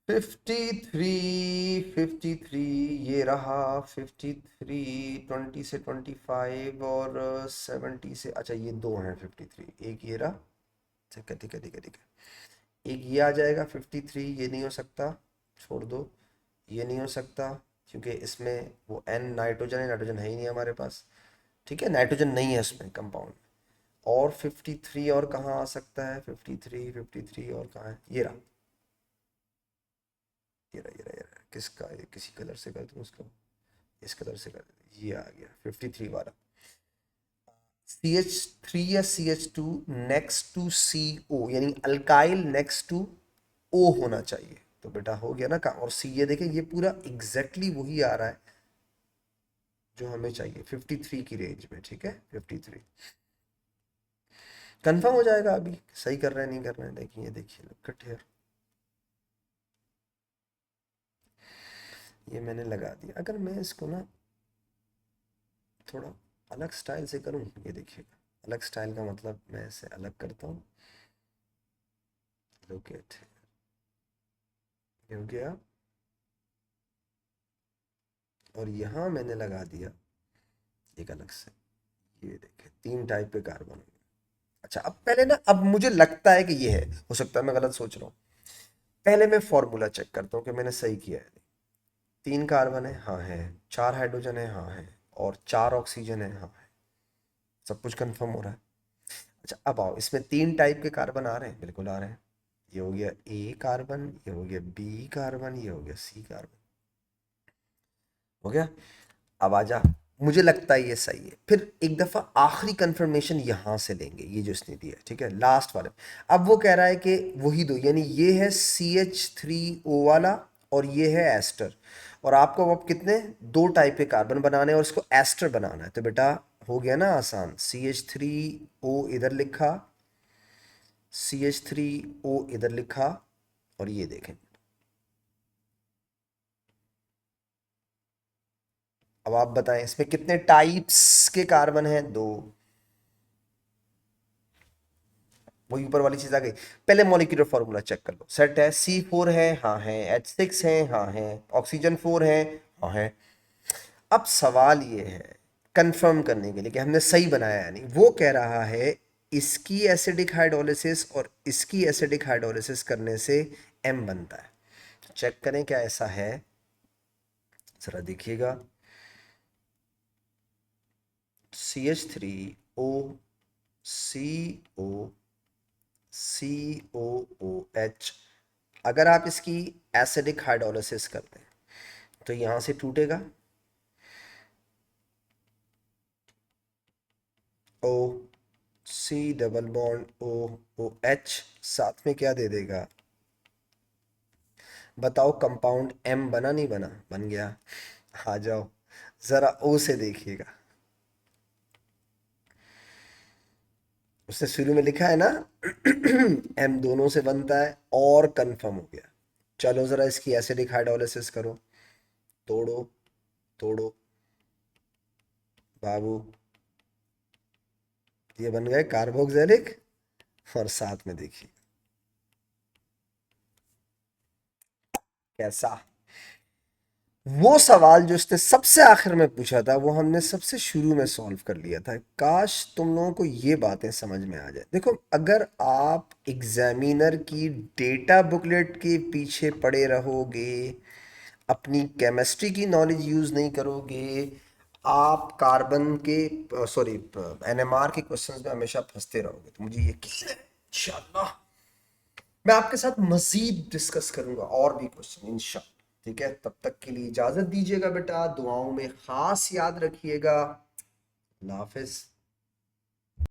53, 53 ये रहा 53, 20 से 25 और 70 से, अच्छा ये दो हैं 53, एक ये रहा ठीक है ठीक है ठीक है ठीक है। एक ये आ जाएगा 53, ये नहीं हो सकता, छोड़ दो। ये नहीं हो सकता क्योंकि इसमें वो एन नाइट्रोजन है, नाइट्रोजन है ही नहीं हमारे पास। ठीक है, नाइट्रोजन नहीं है इसमें कंपाउंड। और 53 और कहाँ आ सकता है? 53 और कहाँ है? ये रहा ये रहा ये रहा ये रहा। किसका? ये किसी कलर से कर दूँ उसको, इस कलर से कर दूँ। ये आ गया 53 वाला। CH3 या CH2 नेक्स्ट टू CO, यानी अल्काइल नेक्स्ट टू O होना चाहिए। तो बेटा हो गया ना काम। और सी, ये देखें, ये पूरा एग्जैक्टली वही आ रहा है जो हमें चाहिए 53 की रेंज में। ठीक है, 53 कंफर्म हो जाएगा। अभी सही कर रहे हैं नहीं कर रहे हैं, देखिए देखिए कट हेयर, ये मैंने लगा दिया। अगर मैं इसको ना थोड़ा अलग स्टाइल से करूं, ये देखिएगा, अलग स्टाइल का मतलब मैं इसे अलग करता हूँ। लुक एट, ये हो गया। और यहाँ मैंने लगा दिया एक अलग से, ये देखें 3 टाइप के कार्बन हो गए। अच्छा, अब पहले ना, अब मुझे लगता है कि ये है, हो सकता है मैं गलत सोच रहा हूँ। पहले मैं फॉर्मूला चेक करता हूँ कि मैंने सही किया है। 3 कार्बन है, हाँ है। 4 हाइड्रोजन है, हाँ है। और 4 ऑक्सीजन है, हाँ है। सब कुछ कंफर्म हो रहा है। अच्छा, अब आओ, इसमें 3 टाइप के कार्बन आ रहे हैं, बिल्कुल आ रहे हैं। ये हो गया ए कार्बन, ये हो गया बी कार्बन, ये हो गया सी कार्बन। हो गया। अब आजा, मुझे लगता है ये सही है। फिर एक दफ़ा आखिरी कंफर्मेशन यहाँ से लेंगे, ये जो इसने दिया है, ठीक है, लास्ट वाले। अब वो कह रहा है कि वही दो, यानी ये है CH3O वाला और ये है एस्टर। और आपको अब कितने, 2 टाइप के कार्बन बनाने हैं और इसको एस्टर बनाना है। तो बेटा हो गया ना आसान, CH3O इधर लिखा, CH3O इधर लिखा, और ये देखें। अब आप बताएं इसमें कितने टाइप्स के कार्बन हैं? 2। वही ऊपर वाली चीज आ गई। पहले मॉलिक्यूलर फॉर्मूला चेक कर लो। सेट है, C4 है, हाँ है। H6 है, हाँ है। ऑक्सीजन 4 है, हाँ है। अब सवाल ये है कंफर्म करने के लिए कि हमने सही बनाया है, नहीं। वो कह रहा है इसकी एसिडिक हाइड्रोलिसिस और इसकी एसिडिक हाइड्रोलिसिस करने से M बनता है। चेक करें क्या ऐसा है, जरा देखिएगा। CH3O CO COOH, अगर आप इसकी एसिडिक हाइड्रोलिसिस करते हैं तो यहां से टूटेगा O, C double bond OOH, साथ में क्या दे देगा? बताओ कंपाउंड M बना नहीं बना? बन गया। आ जाओ, जरा O से देखिएगा। उसने शुरू में लिखा है ना M दोनों से बनता है, और कंफर्म हो गया। चलो जरा इसकी एसिडिक हाइड्रोलिसिस करो। तोड़ो तोड़ो बाबू, ये बन गए कार्बोक्सिलिक। और साथ में देखिए कैसा। वो सवाल जो उसने सबसे आखिर में पूछा था वो हमने सबसे शुरू में सॉल्व कर लिया था। काश तुम लोगों को ये बातें समझ में आ जाए। देखो, अगर आप एग्जामिनर की डेटा बुकलेट के पीछे पड़े रहोगे, अपनी केमिस्ट्री की नॉलेज यूज़ नहीं करोगे, आप कार्बन के, सॉरी, NMR के क्वेश्चंस में हमेशा फंसते रहोगे। तो मुझे यकीन है इंशाल्लाह मैं आपके साथ मजीद डिस्कस करूंगा और भी क्वेश्चन इंशाल्लाह। ठीक है, तब तक के लिए इजाजत दीजिएगा बेटा, दुआओं में खास याद रखिएगा। अल्लाह हाफिज।